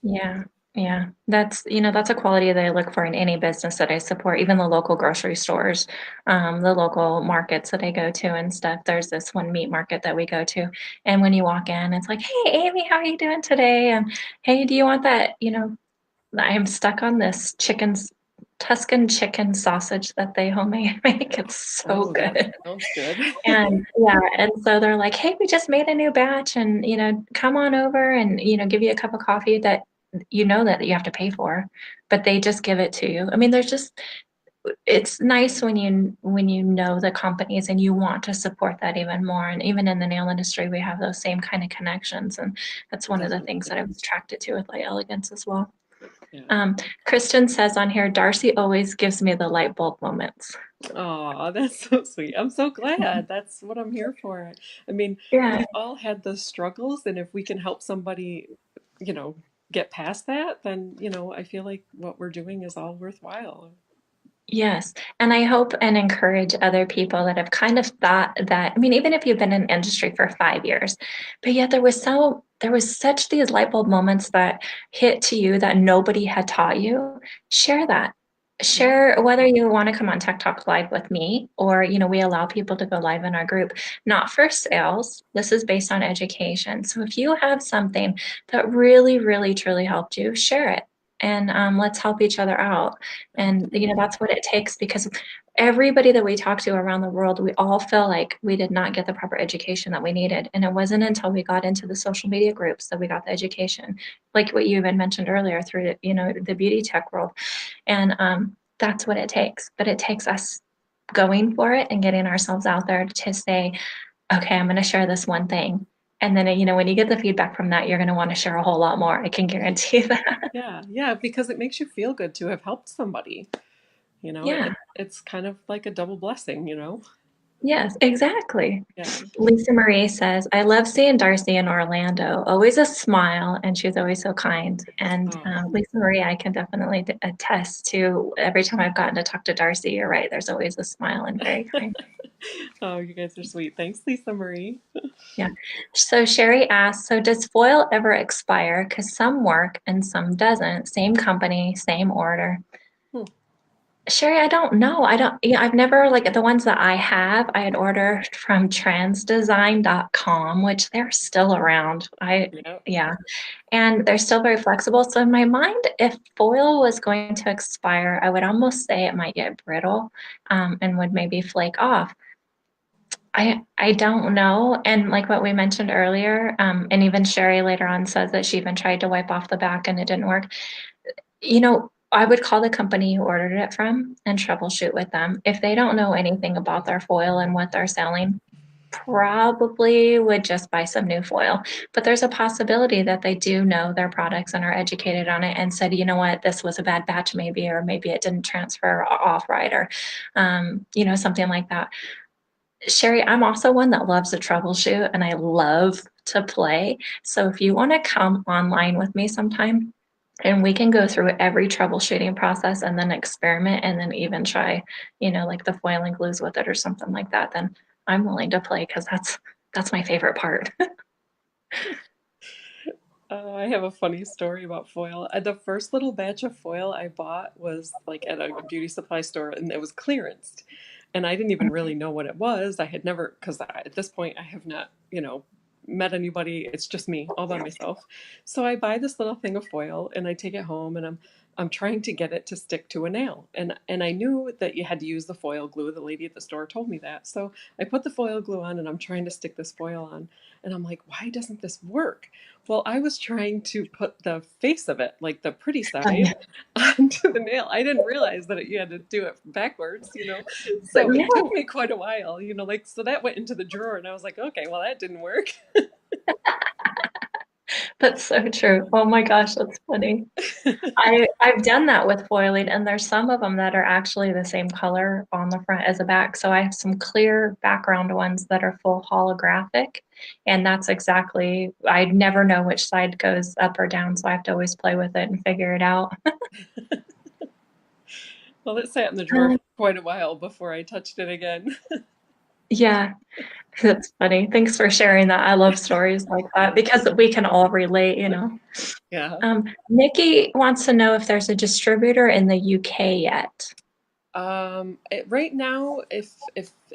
Yeah, yeah. That's a quality that I look for in any business that I support, even the local grocery stores, the local markets that I go to and stuff. There's this one meat market that we go to, and when you walk in, it's like, "Hey, Amy, how are you doing today?" And, "Hey, do you want that?" I am stuck on this Tuscan chicken sausage that they homemade make. It's so Oh, that good. sounds good. And yeah, and so they're like, "Hey, we just made a new batch and, come on over and, give you a cup of coffee that that you have to pay for, but they just give it to you." I mean, it's nice when you know the companies and you want to support that even more. And even in the nail industry, we have those same kind of connections. And that's one of the things that I Definitely. was attracted to with Light Elegance as well. Yeah. Um, Kristen says on here, Darcy always gives me the light bulb moments. Oh, that's so sweet. I'm so glad. That's what I'm here for. I mean, Yeah. we've all had those struggles, and if we can help somebody, you know, get past that, then, I feel like what we're doing is all worthwhile. Yes. And I hope and encourage other people that have kind of thought that, I mean, even if you've been in industry for 5 years, but yet there was such these light bulb moments that hit to you that nobody had taught you. Share that. Yeah. Share whether you want to come on Tech Talk Live with me or, we allow people to go live in our group, not for sales. This is based on education. So if you have something that really, really, truly helped you, share it. And let's help each other out. Oh, And definitely. that's what it takes because everybody that we talk to around the world, we all feel like we did not get the proper education that we needed. And it wasn't until we got into the social media groups that we got the education, like what you even mentioned earlier through, the beauty tech world. And that's what it takes. But it takes us going for it and getting ourselves out there to say, okay, I'm going to share this one thing. And then, when you get the feedback from that, you're going to want to share a whole lot more. I can guarantee that. Yeah, yeah, because it makes you feel good to have helped somebody. Yeah. It's kind of like a double blessing. Yes, exactly. Yeah. Lisa Marie says, I love seeing Darcy in Orlando. Always a smile, and she's always so kind. And Oh. Lisa Marie, I can definitely attest to every time I've gotten to talk to Darcy, you're right. There's always a smile and very kind. Oh, you guys are sweet. Thanks, Lisa Marie. Yeah. So Sherry asks, so does foil ever expire? Because some work and some doesn't. Same company, same order. Hmm. Sherry, I don't know. I've never, like the ones that I have, I had ordered from transdesign.com, which they're still around. Yeah. Yeah, and they're still very flexible. So in my mind, if foil was going to expire, I would almost say it might get brittle, and would maybe flake off. I don't know. And like what we mentioned earlier, and even Sherry later on says that she even tried to wipe off the back and it didn't work. I would call the company you ordered it from and troubleshoot with them. If they don't know anything about their foil and what they're selling, probably would just buy some new foil. But there's a possibility that they do know their products and are educated on it and said, you know what, this was a bad batch maybe, or maybe it didn't transfer off right, or something like that. Sherry, I'm also one that loves to troubleshoot and I love to play. So if you want to come online with me sometime and we can go through every troubleshooting process and then experiment and then even try, like the foil and glues with it or something like that, then I'm willing to play because that's my favorite part. I have a funny story about foil. The first little batch of foil I bought was like at a beauty supply store and it was clearanced. And I didn't even really know what it was. I had never, because at this point I have not, met anybody. It's just me all by myself. So I buy this little thing of foil and I take it home and I'm trying to get it to stick to a nail. And I knew that you had to use the foil glue. The lady at the store told me that. So I put the foil glue on and I'm trying to stick this foil on. And I'm like, why doesn't this work? Well, I was trying to put the face of it, like the pretty side, onto the nail. I didn't realize that you had to do it backwards. But So it took no, me quite a while, so that went into the drawer and I was like, okay, well, that didn't work. That's so true. Oh my gosh, that's funny. I've done that with foiling, and there's some of them that are actually the same color on the front as the back. So I have some clear background ones that are full holographic, and that's exactly, I never know which side goes up or down, so I have to always play with it and figure it out. Well, it sat in the drawer for quite a while before I touched it again. Yeah, that's funny. Thanks for sharing that. I love stories like that because we can all relate, you know. Yeah. Nikki wants to know if there's a distributor in the UK yet. Right now, if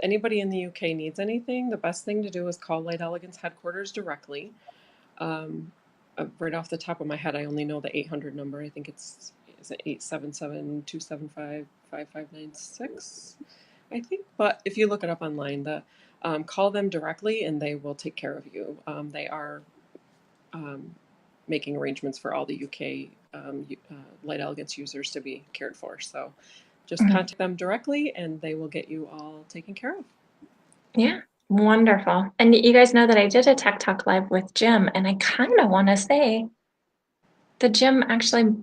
anybody in the UK needs anything, the best thing to do is call Light Elegance headquarters directly. Um, right off the top of my head, I only know the 800 number. I think it's is it 877-275-5596, I think. But if you look it up online, call them directly and they will take care of you. They are um, making arrangements for all the UK Light Elegance users to be cared for. So just Mhm. contact them directly and they will get you all taken care of. Yeah, wonderful. And you guys know that I did a Tech Talk Live with Jim, and I kind of want to say the Jim actually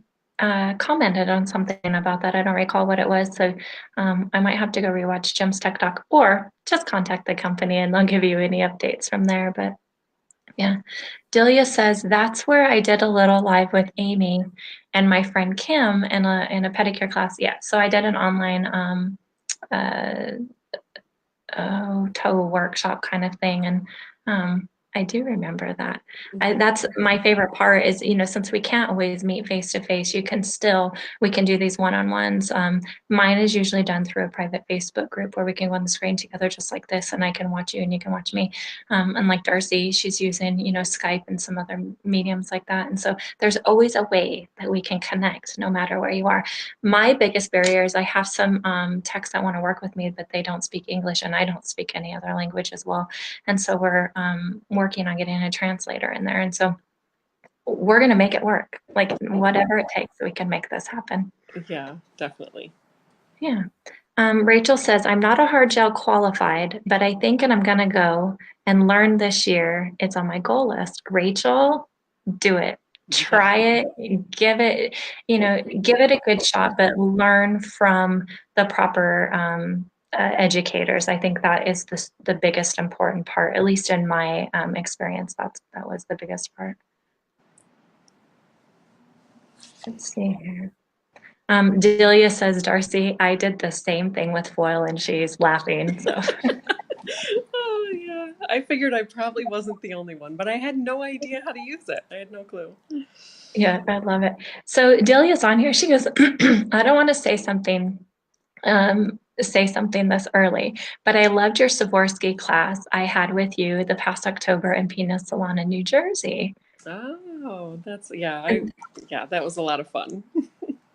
commented on something about that. I don't recall what it was, so I might have to go rewatch Jim's Tech Talk or just contact the company and they'll give you any updates from there. But yeah, Delia says that's where I did a little live with Amy and my friend Kim in a pedicure class. Yeah, so I did an online uh, toe workshop kind of thing. And I do remember that. Mhm. That's my favorite part is, you know, since we can't always meet face to face, we can do these one-on-ones. Mine is usually done through a private Facebook group where we can go on the screen together just like this, and I can watch you and you can watch me. And like Darcy, she's using, you know, Skype and some other mediums like that. And so there's always a way that we can connect no matter where you are. My biggest barrier is I have some techs that want to work with me, but they don't speak English and I don't speak any other language as well. And so we're working on getting a translator in there. And so we're going to make it work. Like whatever it takes, we can make this happen. Yeah, definitely. Yeah. Rachel says, I'm not a hard gel qualified, but I think and I'm going to go and learn this year. It's on my goal list. Rachel, do it. Yeah. Try it, give it, you know, give it a good shot, but learn from the proper educators. I think that is the biggest important part, at least in my experience. That was the biggest part. Let's see here. Delia says, Darcy, I did the same thing with foil and she's laughing. So Oh, yeah. I figured I probably wasn't the only one, but I had no idea how to use it. I had no clue. yeah, I love it. So Delia's on here. She goes, I don't want to say something this early, but I loved your Swarovski class I had with you the past October in Penis Salon in New Jersey. Oh, that's yeah, And yeah, that was a lot of fun.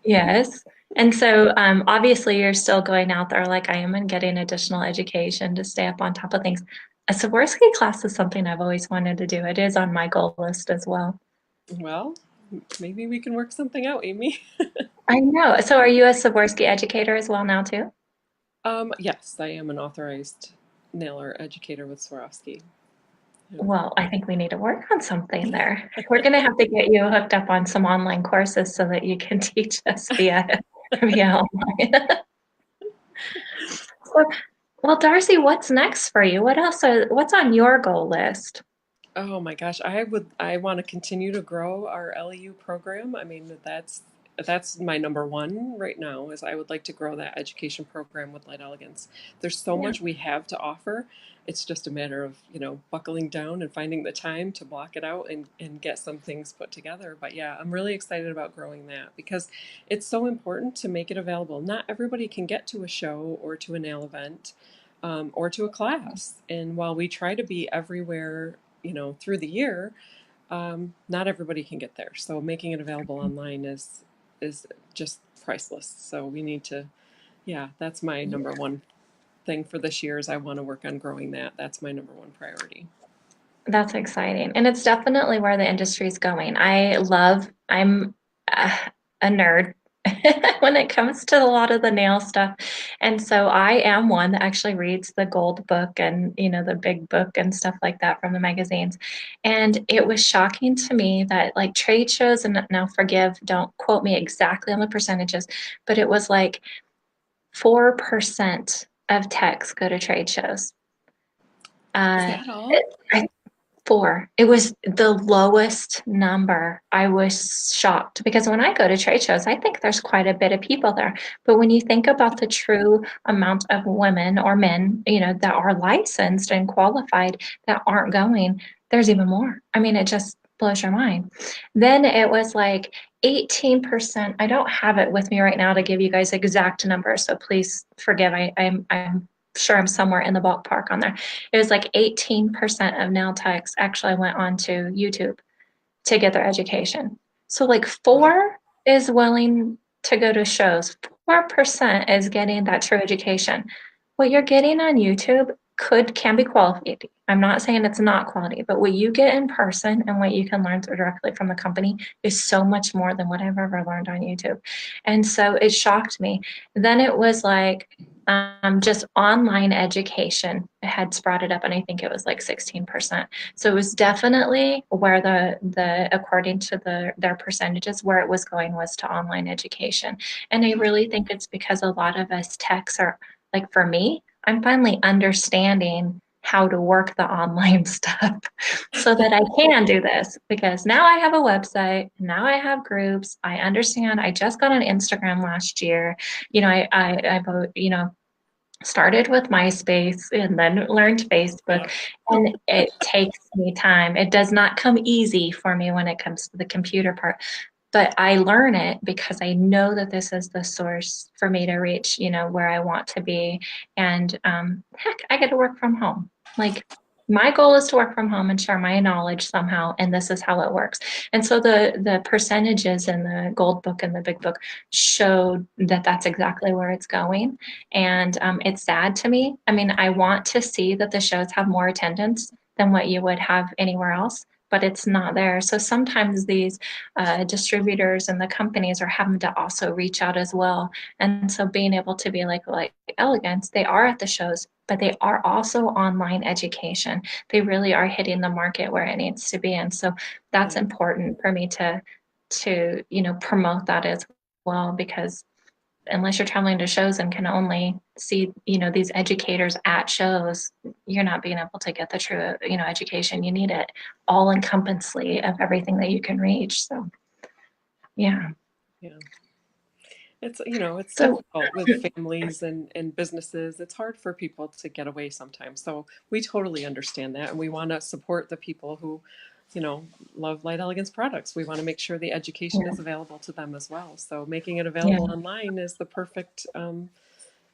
yes. And so obviously you're still going out there like I am and getting additional education to stay up on top of things. A Swarovski class is something I've always wanted to do. It is on my goal list as well. Well, maybe we can work something out, Amy. I know. So are you a Swarovski educator as well now too? Yes, I am an authorized nailer educator with Swarovski. Yeah. Well, I think we need to work on something there. We're going to have to get you hooked up on some online courses so that you can teach us via online. So, well, Darcy, what's next for you? What's on your goal list? Oh my gosh, I want to continue to grow our LEU program. I mean, that's my number one right now is I would like to grow that education program with Light Elegance. There's so Yeah. much we have to offer. It's just a matter of, buckling down and finding the time to block it out and get some things put together. But yeah, I'm really excited about growing that because it's so important to make it available. Not everybody can get to a show or to a nail event. Or to a class. And while we try to be everywhere through the year, not everybody can get there. So making it available online is just priceless. So we need to, yeah, that's my number one thing for this year is I want to work on growing that. That's my number one priority. That's exciting. And it's definitely where the industry's going. I'm a nerd when it comes to a lot of the nail stuff. And so I am one that actually reads the gold book and, the big book and stuff like that from the magazines. And it was shocking to me that like trade shows, and now forgive, don't quote me exactly on the percentages, but it was like 4% of techs go to trade shows. Is Uh, that all? I 4. It was the lowest number. I was shocked because when I go to trade shows, I think there's quite a bit of people there. But when you think about the true amount of women or men, that are licensed and qualified that aren't going, there's even more. I mean, it just blows your mind. Then it was like 18%. I don't have it with me right now to give you guys exact numbers, so please forgive. I'm sure I'm somewhere in the ballpark on there. It was like 18% of nail techs actually went on to YouTube to get their education. So like Wow. 4 is willing to go to shows. 4% is getting that true education. What you're getting on YouTube can be quality. I'm not saying it's not quality, but what you get in person and what you can learn directly from the company is so much more than what I've ever learned on YouTube. And so it shocked me. Then it was like just online education had sprouted up, and I think it was like 16%. So it was definitely where the according to their percentages, where it was going was to online education. And I really think it's because a lot of us techs are like, for me, I'm finally understanding how to work the online stuff so that I can do this, because now I have a website, now I have groups, I understand. I just got on Instagram last year. I started with MySpace and then learned Facebook, Yeah. and it takes me time. It does not come easy for me when it comes to the computer part, but I learn it because I know that this is the source for me to reach, where I want to be. And heck, I get to work from home. Like, my goal is to work from home and share my knowledge somehow, and this is how it works. And so the percentages in the gold book and the big book showed that that's exactly where it's going. And it's sad to me. I mean, I want to see that the shows have more attendance than what you would have anywhere else, but it's not there. So sometimes these distributors and the companies are having to also reach out as well. And so being able to be like Elegance, they are at the shows, but they are also online education. They really are hitting the market where it needs to be. And so that's Yeah. important for me to promote that as well, because unless you're traveling to shows and can only see, these educators at shows, you're not being able to get the true, education. You need it all encompassingly of everything that you can reach. So, yeah. Yeah. It's So, difficult with families and businesses. It's hard for people to get away sometimes. So we totally understand that. And we want to support the people who, you know, love Light Elegance products. We want to make sure the education yeah, is available to them as well. So making it yeah, available online is the perfect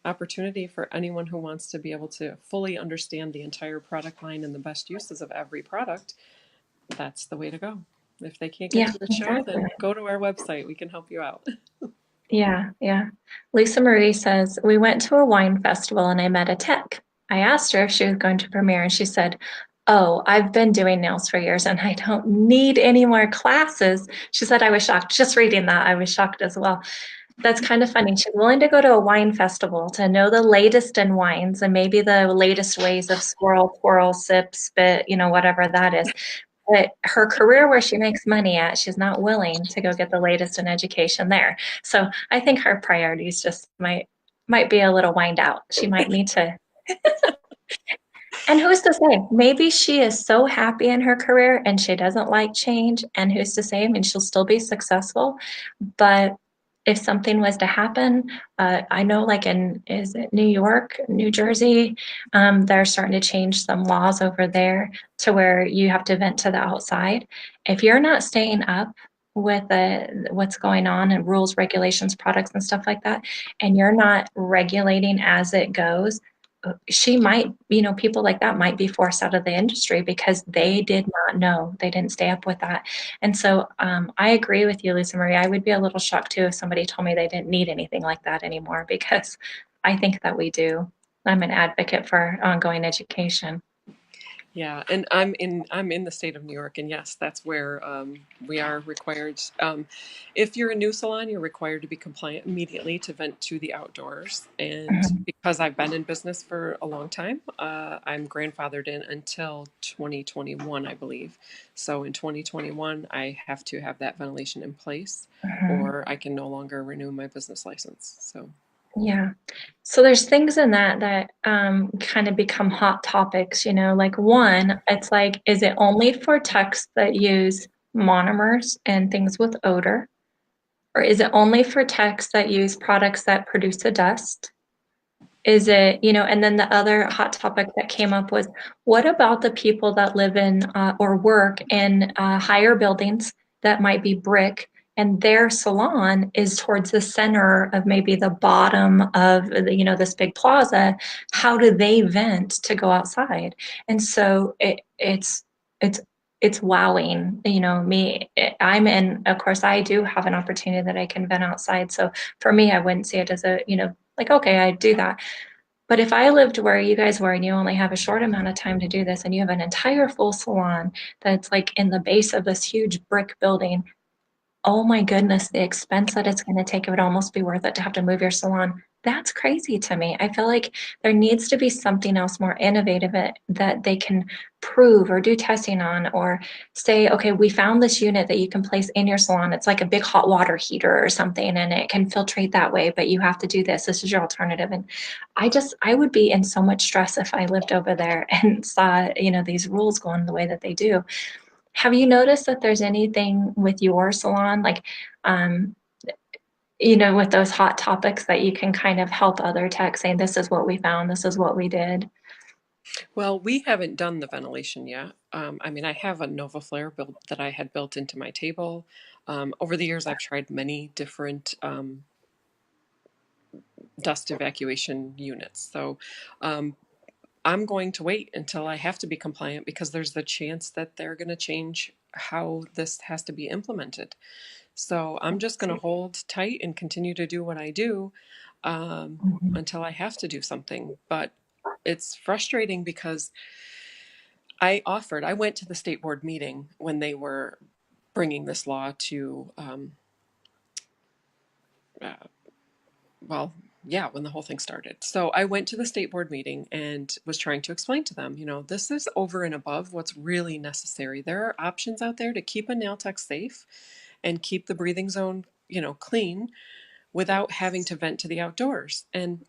opportunity for anyone who wants to be able to fully understand the entire product line and the best uses of every product. That's the way to go. If they can't get yeah, to the show, exactly. then go to our website. We can help you out. Yeah, yeah. Lisa Marie says, we went to a wine festival and I met a tech. I asked her if she was going to premiere, and she said, "Oh, I've been doing nails for years and I don't need any more classes." She said, I was shocked. Just reading that, I was shocked as well. That's kind of funny. She's willing to go to a wine festival to know the latest in wines and maybe the latest ways of swirl, twirl, sip, spit, whatever that is. But her career where she makes money at, she's not willing to go get the latest in education there. So I think her priorities just might be a little wind out. She might need to. And who's to say? Maybe she is so happy in her career and she doesn't like change. And who's to say? I mean, she'll still be successful, but if something was to happen, I know, like is it New York, New Jersey, they're starting to change some laws over there to where you have to vent to the outside. If you're not staying up with what's going on and rules, regulations, products, and stuff like that, and you're not regulating as it goes, she might, people like that might be forced out of the industry because Yeah. they did not know, they didn't stay up with that. And so I agree with you, Lisa Marie. I would be a little shocked too if somebody told me they didn't need anything like that anymore, because I think that we do. I'm an advocate for ongoing education. Yeah, and I'm in the state of New York, and yes, that's where we are required. If you're a new salon, you're required to be compliant immediately to vent to the outdoors. And Mhm. because I've been in business for a long time, I'm grandfathered in until 2021, I believe. So in 2021, I have to have that ventilation in place, Mhm. or I can no longer renew my business license. So. Yeah. So there's things in that kind of become hot topics, like one, it's like, is it only for techs that use monomers and things with odor? Or is it only for techs that use products that produce a dust? Is it, and then the other hot topic that came up was, what about the people that live in or work in higher buildings that might be brick and their salon is towards the center of maybe the bottom of this big plaza? How do they vent to go outside? And so it's it's wowing, me. I'm in, of course, I do have an opportunity that I can vent outside. So for me, I wouldn't see it as a, like, okay, I do that. But if I lived where you guys were and you only have a short amount of time to do this and you have an entire full salon that's like in the base of this huge brick building, oh my goodness, the expense that it's going to take, it would almost be worth it to have to move your salon. That's crazy to me. I feel like there needs to be something else more innovative that they can prove or do testing on or say, okay, we found this unit that you can place in your salon. It's like a big hot water heater or something, and it can filtrate that way, but you have to do this. This is your alternative. And I would be in so much stress if I lived over there and saw, these rules going the way that they do. Have you noticed that there's anything with your salon, like, um, with those hot topics that you can kind of help other techs saying, this is what we found, this is what we did? Well, we haven't done the ventilation yet. I mean, I have a Nova Flare built that I had built into my table. Over the years, I've tried many different dust evacuation units. So um, I'm going to wait until I have to be compliant because there's the chance that they're going to change how this has to be implemented. So I'm just going to hold tight and continue to do what I do Mhm. until I have to do something. But it's frustrating because I went to the state board meeting when they were bringing this law to, uh, well, yeah, when the whole thing started. So I went to the state board meeting and was trying to explain to them, this is over and above what's really necessary. There are options out there to keep a nail tech safe and keep the breathing zone, clean without having to vent to the outdoors. And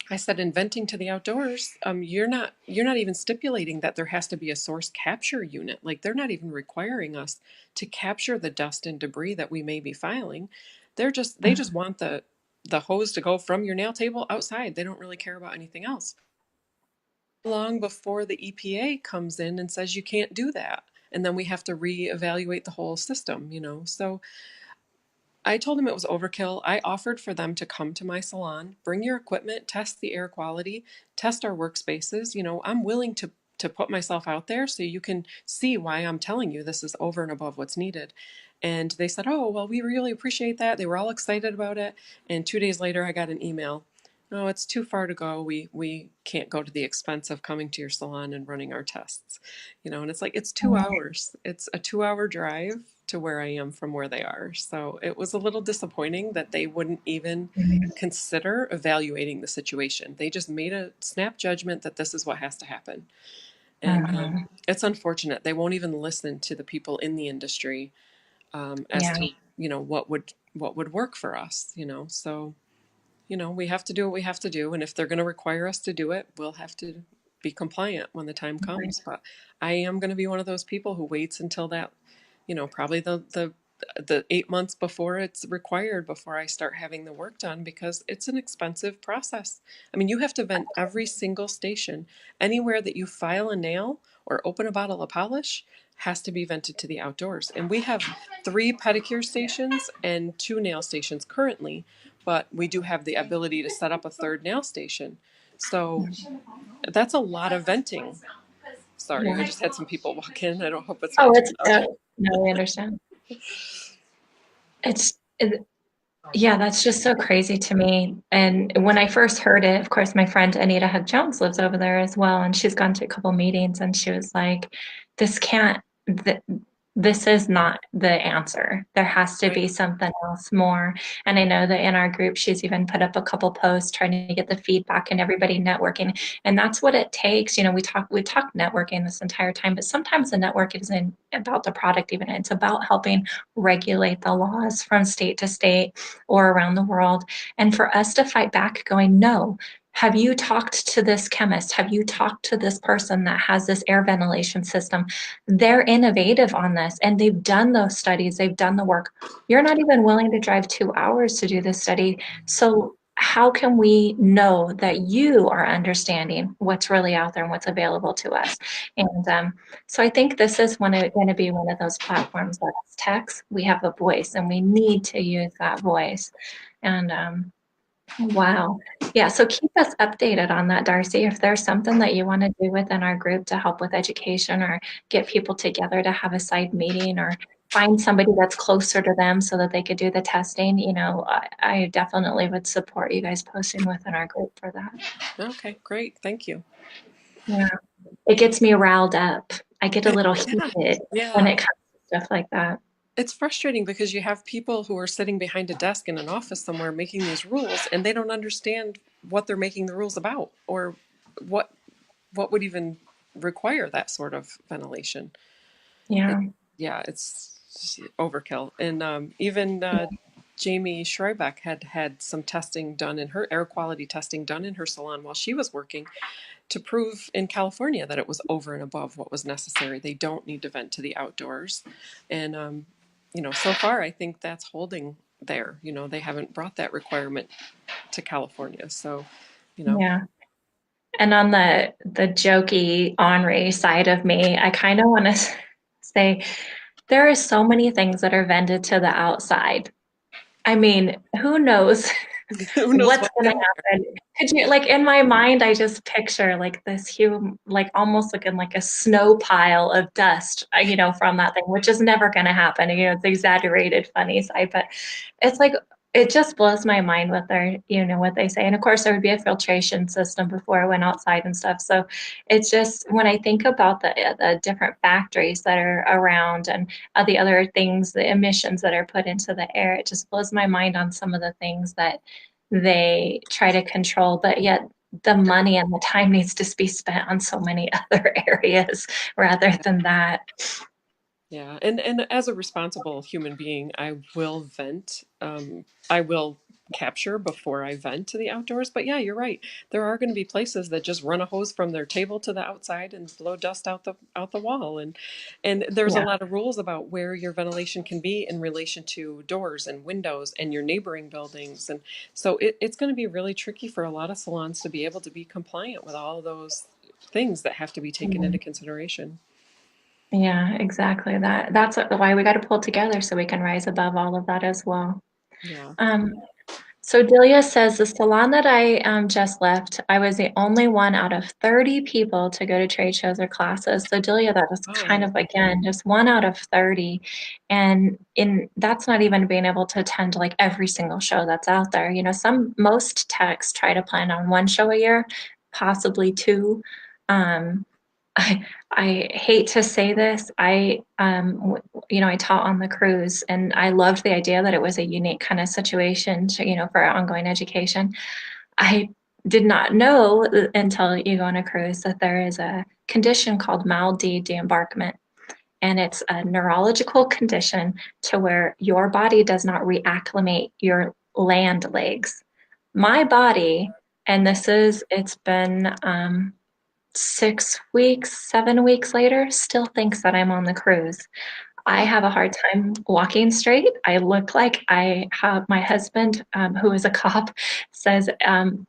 I said, in venting to the outdoors, you're not even stipulating that there has to be a source capture unit. Like they're not even requiring us to capture the dust and debris that we may be filing. They just want the hose to go from your nail table outside. They don't really care about anything else. Long before the EPA comes in and says you can't do that, and then we have to reevaluate the whole system. So I told them it was overkill. I offered for them to come to my salon, bring your equipment, test the air quality, test our workspaces. I'm willing to put myself out there so you can see why I'm telling you this is over and above what's needed. And they said, "Oh, well, we really appreciate that." They were all excited about it. And 2 days later, I got an email. No, it's too far to go. We can't go to the expense of coming to your salon and running our tests. And it's like it's 2 hours. It's a 2 hour drive to where I am from where they are. So it was a little disappointing that they wouldn't even consider evaluating the situation. They just made a snap judgment that this is what has to happen. And Mhm. it's unfortunate. They won't even listen to the people in the industry as Yeah. to, what would work for us, So we have to do what we have to do. And if they're going to require us to do it, we'll have to be compliant when the time Right. comes. But I am going to be one of those people who waits until that, probably the 8 months before it's required before I start having the work done because it's an expensive process. I mean, you have to vent every single station. Anywhere that you file a nail or open a bottle of polish has to be vented to the outdoors. And we have 3 pedicure stations and 2 nail stations currently, but we do have the ability to set up a third nail station. So that's a lot of venting. Sorry, Yeah. I just had some people walk in. I don't hope it's Oh, not too it's loud. no, we understand. It's it, Yeah, that's just so crazy to me. And when I first heard it, of course, my friend Anita Hug Jones lives over there as well, and she's gone to a couple meetings, and she was like, "This can't, th this is not the answer. There has to Right. be something else more." And I know that in our group, she's even put up a couple posts trying to get the feedback and everybody networking. And that's what it takes. You know, we talk networking this entire time, but sometimes the network isn't about the product even. It's about helping regulate the laws from state to state or around the world. And for us to fight back, going, no, have you talked to this chemist? Have you talked to this person that has this air ventilation system? They're innovative on this and they've done those studies, they've done the work. You're not even willing to drive 2 hours to do this study. So, how can we know that you are understanding what's really out there and what's available to us? And so I think this is going to be one of those platforms that as techs, we have a voice and we need to use that voice. And wow. Yeah, so keep us updated on that, Darcy. If there's something that you want to do within our group to help with education or get people together to have a side meeting or find somebody that's closer to them so that they could do the testing, I definitely would support you guys posting within our group for that. Okay, great. Thank you. Yeah, it gets me riled up. I get a little Yeah. heated when Yeah. it comes to stuff like that. It's frustrating because you have people who are sitting behind a desk in an office somewhere making these rules and they don't understand what they're making the rules about or what what would even require that sort of ventilation. It, Yeah. yeah, it's overkill. And even Jamie Schreibeck had some testing done in her air quality testing done in her salon while she was working to prove in California that it was over and above what was necessary. They don't need to vent to the outdoors. And, so far, I think that's holding there. They haven't brought that requirement to California. So, you know, Yeah. And on the jokey Henri side of me, I kind of want to say there are so many things that are vented to the outside. I mean, who knows who knows what's what's gonna in there? happen? Could you like in my mind, I just picture like this huge, like almost looking like a snow pile of dust, from that thing, which is never gonna happen. It's exaggerated, funny side, but it's like it just blows my mind what they say. And of course, there would be a filtration system before I went outside and stuff. So it's just when I think about the different factories that are around and the other things, the emissions that are put into the air, it just blows my mind on some of the things that they try to control, but yet the money and the time needs to be spent on so many other areas rather than that. Yeah, and as a responsible human being, I will vent. I will capture before I vent to the outdoors. But yeah, you're right. There are going to be places that just run a hose from their table to the outside and blow dust out the wall. And there's a Yeah, lot of rules about where your ventilation can be in relation to doors and windows and your neighboring buildings. And so it's going to be really tricky for a lot of salons to be able to be compliant with all of those things that have to be taken into consideration. yeah, exactly. That's why we got to pull together so we can rise above all of that as well. Yeah. Um, So Delia says the salon that I just left, I was the only one out of 30 people to go to trade shows or classes. So Delia, that was kind Oh. of again just one out of 30. And in that's not even being able to attend like every single show that's out there. Most techs try to plan on one show a year, possibly two. Um, I hate to say this. I taught on the cruise, and I loved the idea that it was a unique kind of situation for our ongoing education. I did not know until you go on a cruise that there is a condition called mal D de-embarkment, and it's a neurological condition to where your body does not reacclimate your land legs. My body, and it's been 6 weeks, 7 weeks later, still thinks that I'm on the cruise. I Oh. have a hard time walking straight. I look like I have my husband, who is a cop, says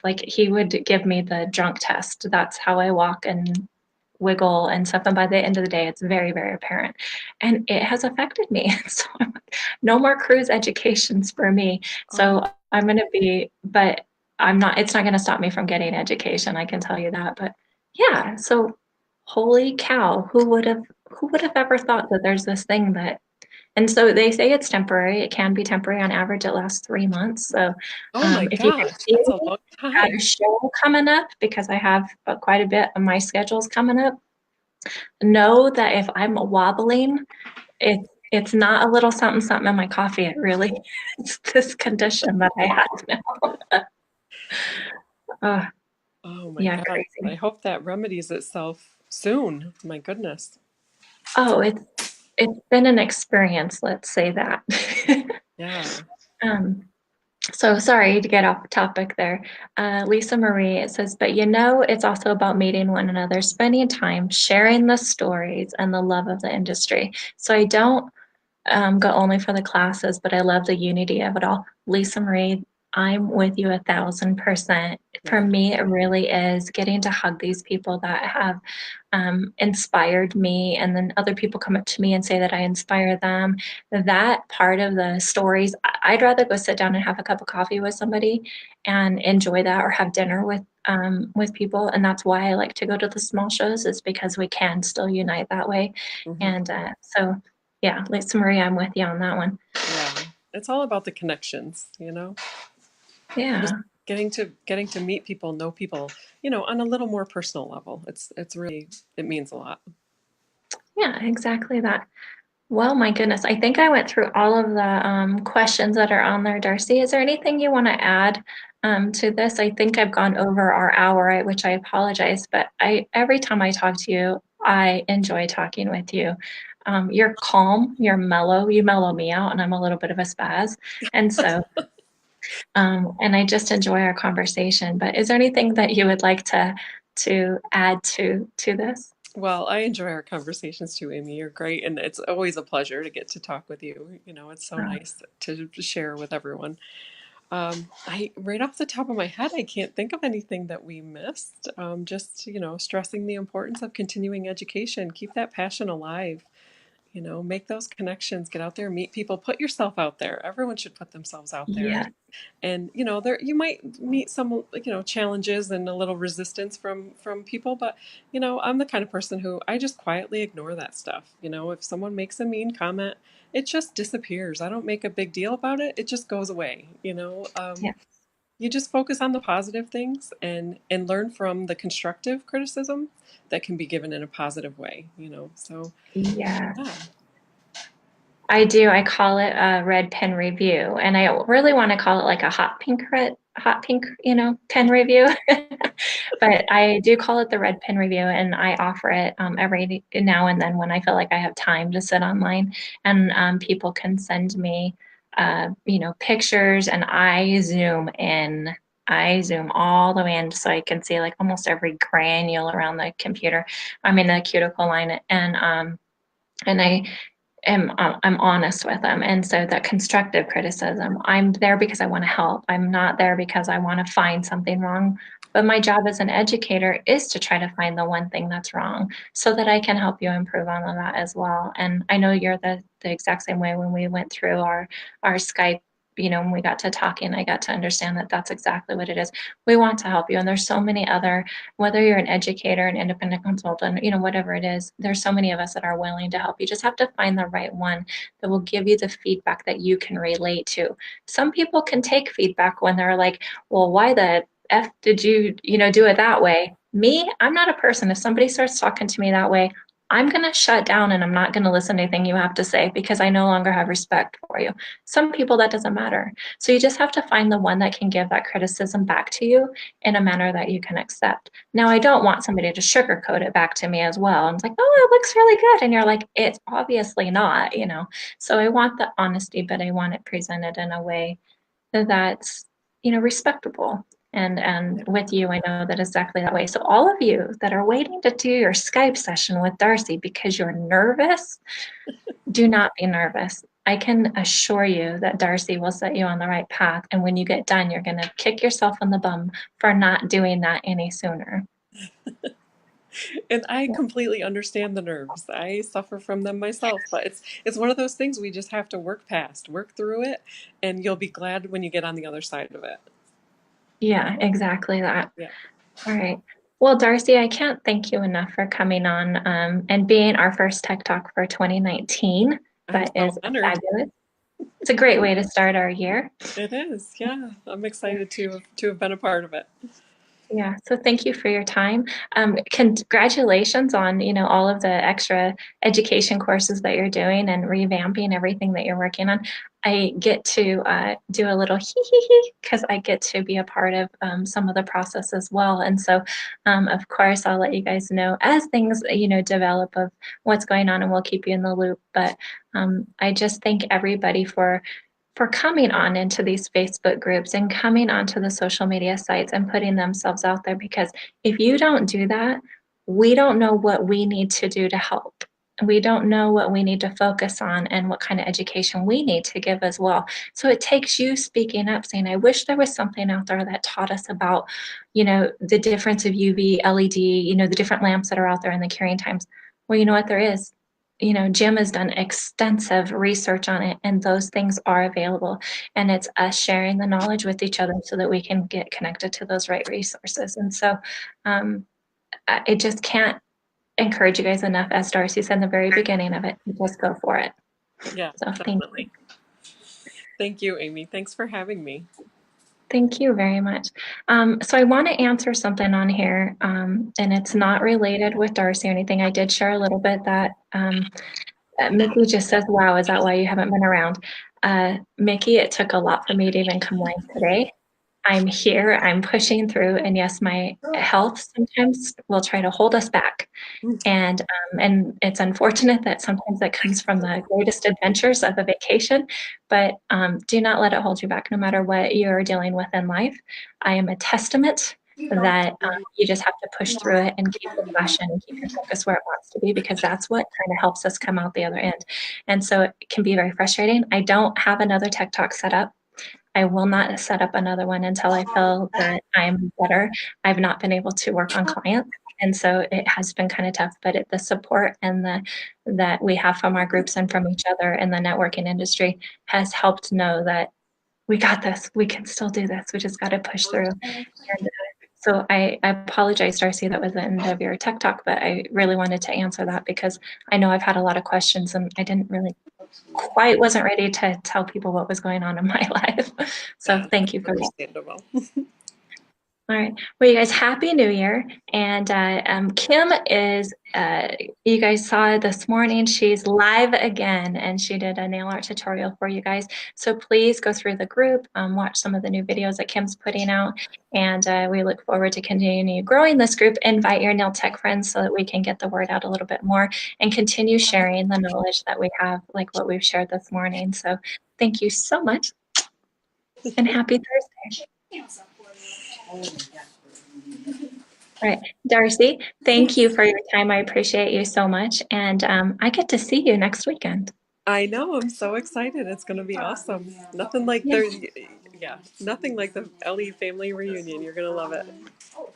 like he would give me the drunk test. That's how I walk and wiggle and stuff. And by the end of the day, it's very, very apparent. And it has affected me. So I'm like, no more cruise educations for me. Oh. So I'm going to be, but it's not going to stop me from getting education. I can tell you that. But yeah, so holy cow, who would have ever thought that there's this thing that And so they say it's temporary. It can be temporary. On average, it lasts 3 months. So Oh my if you can gosh, see that's a me long at a time. show coming up, because I have quite a bit of my schedules coming up, know that if I'm wobbling, it's not a little something something in my coffee. It really it's this condition that I have now. Oh, Oh my yeah, God. I crazy. hope that remedies itself soon. My goodness. Oh, it's been an experience, let's say that. Yeah. Um, so sorry to get off topic there. Lisa Marie, it says, but you know, it's also about meeting one another, spending time, sharing the stories and the love of the industry. So I don't go only for the classes, but I love the unity of it all. Lisa Marie, I'm with you 1,000%. For Yeah. me, it really is getting to hug these people that have inspired me, and then other people come up to me and say that I inspire them. That part of the stories, I'd rather go sit down and have a cup of coffee with somebody and enjoy that, or have dinner with people. And that's why I like to go to the small shows, is because we can still unite that way. Hmm. And so yeah, Lisa Marie, I'm with you on that one. Yeah. It's all about the connections, you know? Just Yeah, getting to meet people, know people, on a little more personal level. It's really it means a lot. yeah, exactly that. Well, my goodness, I think I went through all of the questions that are on there, Darcy. Is there anything you want to add to this? I think I've gone over our hour, which I apologize, but every time I talk to you, I enjoy talking with you. You're calm, you're mellow, you mellow me out, and I'm a little bit of a spaz. And so, and I just enjoy our conversation. But is there anything that you would like to add to this? Well, I enjoy our conversations too, Amy. You're great, and it's always a pleasure to get to talk with you. It's so Oh, nice to share with everyone. I right off the top of my head, I can't think of anything that we missed. Just stressing the importance of continuing education, keep that passion alive. Make those connections, get out there, meet people, put yourself out there. Everyone should put themselves out there. yeah, And there you might meet some challenges and a little resistance from people, but I'm the kind of person who I just quietly ignore that stuff. If someone makes a mean comment, it just disappears. I don't make a big deal about it. It just goes away. yeah, You just focus on the positive things and learn from the constructive criticism that can be given in a positive way. So yeah. yeah. I do. I call it a red pen review, and I really want to call it like a hot pink, pen review. But I do call it the red pen review, and I offer it every now and then when I feel like I have time to sit online, and people can send me, pictures, and I zoom in. I zoom all the way in so I can see like almost every granule around the computer. I'm in the cuticle line, and I'm honest with them. And so that constructive criticism, I'm there because I want to help. I'm not there because I want to find something wrong. But my job as an educator is to try to find the one thing that's wrong so that I can help you improve on that as well. And I know you're the exact same way. When we went through our Skype, when we got to talking, I got to understand that that's exactly what it is. We want to help you. And there's so many other, whether you're an educator, an independent consultant, whatever it is, there's so many of us that are willing to help. You just have to find the right one that will give you the feedback that you can relate to. Some people can take feedback when they're like, well, why the F did you, do it that way? Me, I'm not a person. If somebody starts talking to me that way, I'm going to shut down and I'm not going to listen to anything you have to say because I no longer have respect for you. Some people, that doesn't matter. So you just have to find the one that can give that criticism back to you in a manner that you can accept. Now, I don't want somebody to sugarcoat it back to me as well. And it's like, oh, it looks really good. And you're like, it's obviously not. So I want the honesty, but I want it presented in a way that's, respectable. And with you, I know that exactly that way. So all of you that are waiting to do your Skype session with Darcy because you're nervous, do not be nervous. I can assure you that Darcy will set you on the right path. And when you get done, you're going to kick yourself in the bum for not doing that any sooner. And I Yeah. completely understand the nerves. I suffer from them myself, but it's one of those things we just have to work past, work through it, and you'll be glad when you get on the other side of it. Yeah, exactly that. Yeah. All right. Well, Darcy, I can't thank you enough for coming on and being our first Tech Talk for 2019. I'm That so is honored. fabulous. It's a great way to start our year. It is, yeah. I'm excited to have been a part of it. Yeah, so thank you for your time. Congratulations on, all of the extra education courses that you're doing and revamping everything that you're working on. I get to do a little hee hee hee because I get to be a part of some of the process as well. And so, of course, I'll let you guys know as things, develop of what's going on, and we'll keep you in the loop. But I just thank everybody for coming on into these Facebook groups and coming onto the social media sites and putting themselves out there, because if you don't do that, we don't know what we need to do to help. We don't know what we need to focus on and what kind of education we need to give as well. So it takes you speaking up, saying, I wish there was something out there that taught us about, the difference of UV, LED, the different lamps that are out there and the carrying times. Well, you know what, there is. Jim has done extensive research on it, and those things are available. And it's us sharing the knowledge with each other so that we can get connected to those right resources. And so I just can't encourage you guys enough, as Darcy said in the very beginning of it, to just go for it. Yeah, So thank you. definitely. Thank you, Amy. Thanks for having me. Thank you very much. So I want to answer something on here, and it's not related with Darcy or anything. I did share a little bit that Mickey just says, wow, is that why you haven't been around? Mickey, it took a lot for me to even come live today. I'm here, I'm pushing through, and yes, my health sometimes will try to hold us back. And it's unfortunate that sometimes that comes from the greatest adventures of a vacation, but do not let it hold you back no matter what you're dealing with in life. I am a testament that you just have to push through it and keep the passion and keep your focus where it wants to be, because that's what kind of helps us come out the other end. And so it can be very frustrating. I don't have another Tech Talk set up. I will not set up another one until I feel that I'm better. I've not been able to work on clients, and so it has been kind of tough. But the support and the that we have from our groups and from each other in the networking industry has helped know that we got this. We can still do this. We just got to push through. And so I apologize, Darcy. That was the end of your tech talk, but I really wanted to answer that because I know I've had a lot of questions and I didn't really quite wasn't ready to tell people what was going on in my life. So Yeah, thank that's you for that. understandable. All right. Well, you guys, Happy New Year. And Kim is, you guys saw this morning, she's live again, and she did a nail art tutorial for you guys. So please go through the group, watch some of the new videos that Kim's putting out. And we look forward to continuing growing this group. Invite your nail tech friends so that we can get the word out a little bit more and continue sharing the knowledge that we have, like what we've shared this morning. So thank you so much, and happy Thursday. All right, Darcy, thank you for your time. I appreciate you so much. And I get to see you next weekend. I know, I'm so excited. It's going to be awesome. Nothing like Yeah. nothing like the Ellie family reunion. You're going to love it.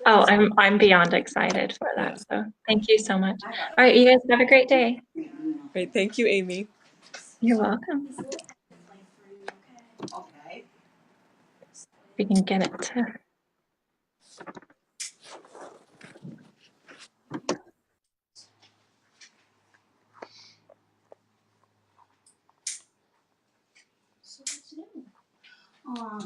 Oh, I'm beyond excited for Yeah. that. So thank you so much. All right, you guys have a great day. Great. Thank you, Amy. You're welcome. We can get it to. Oh,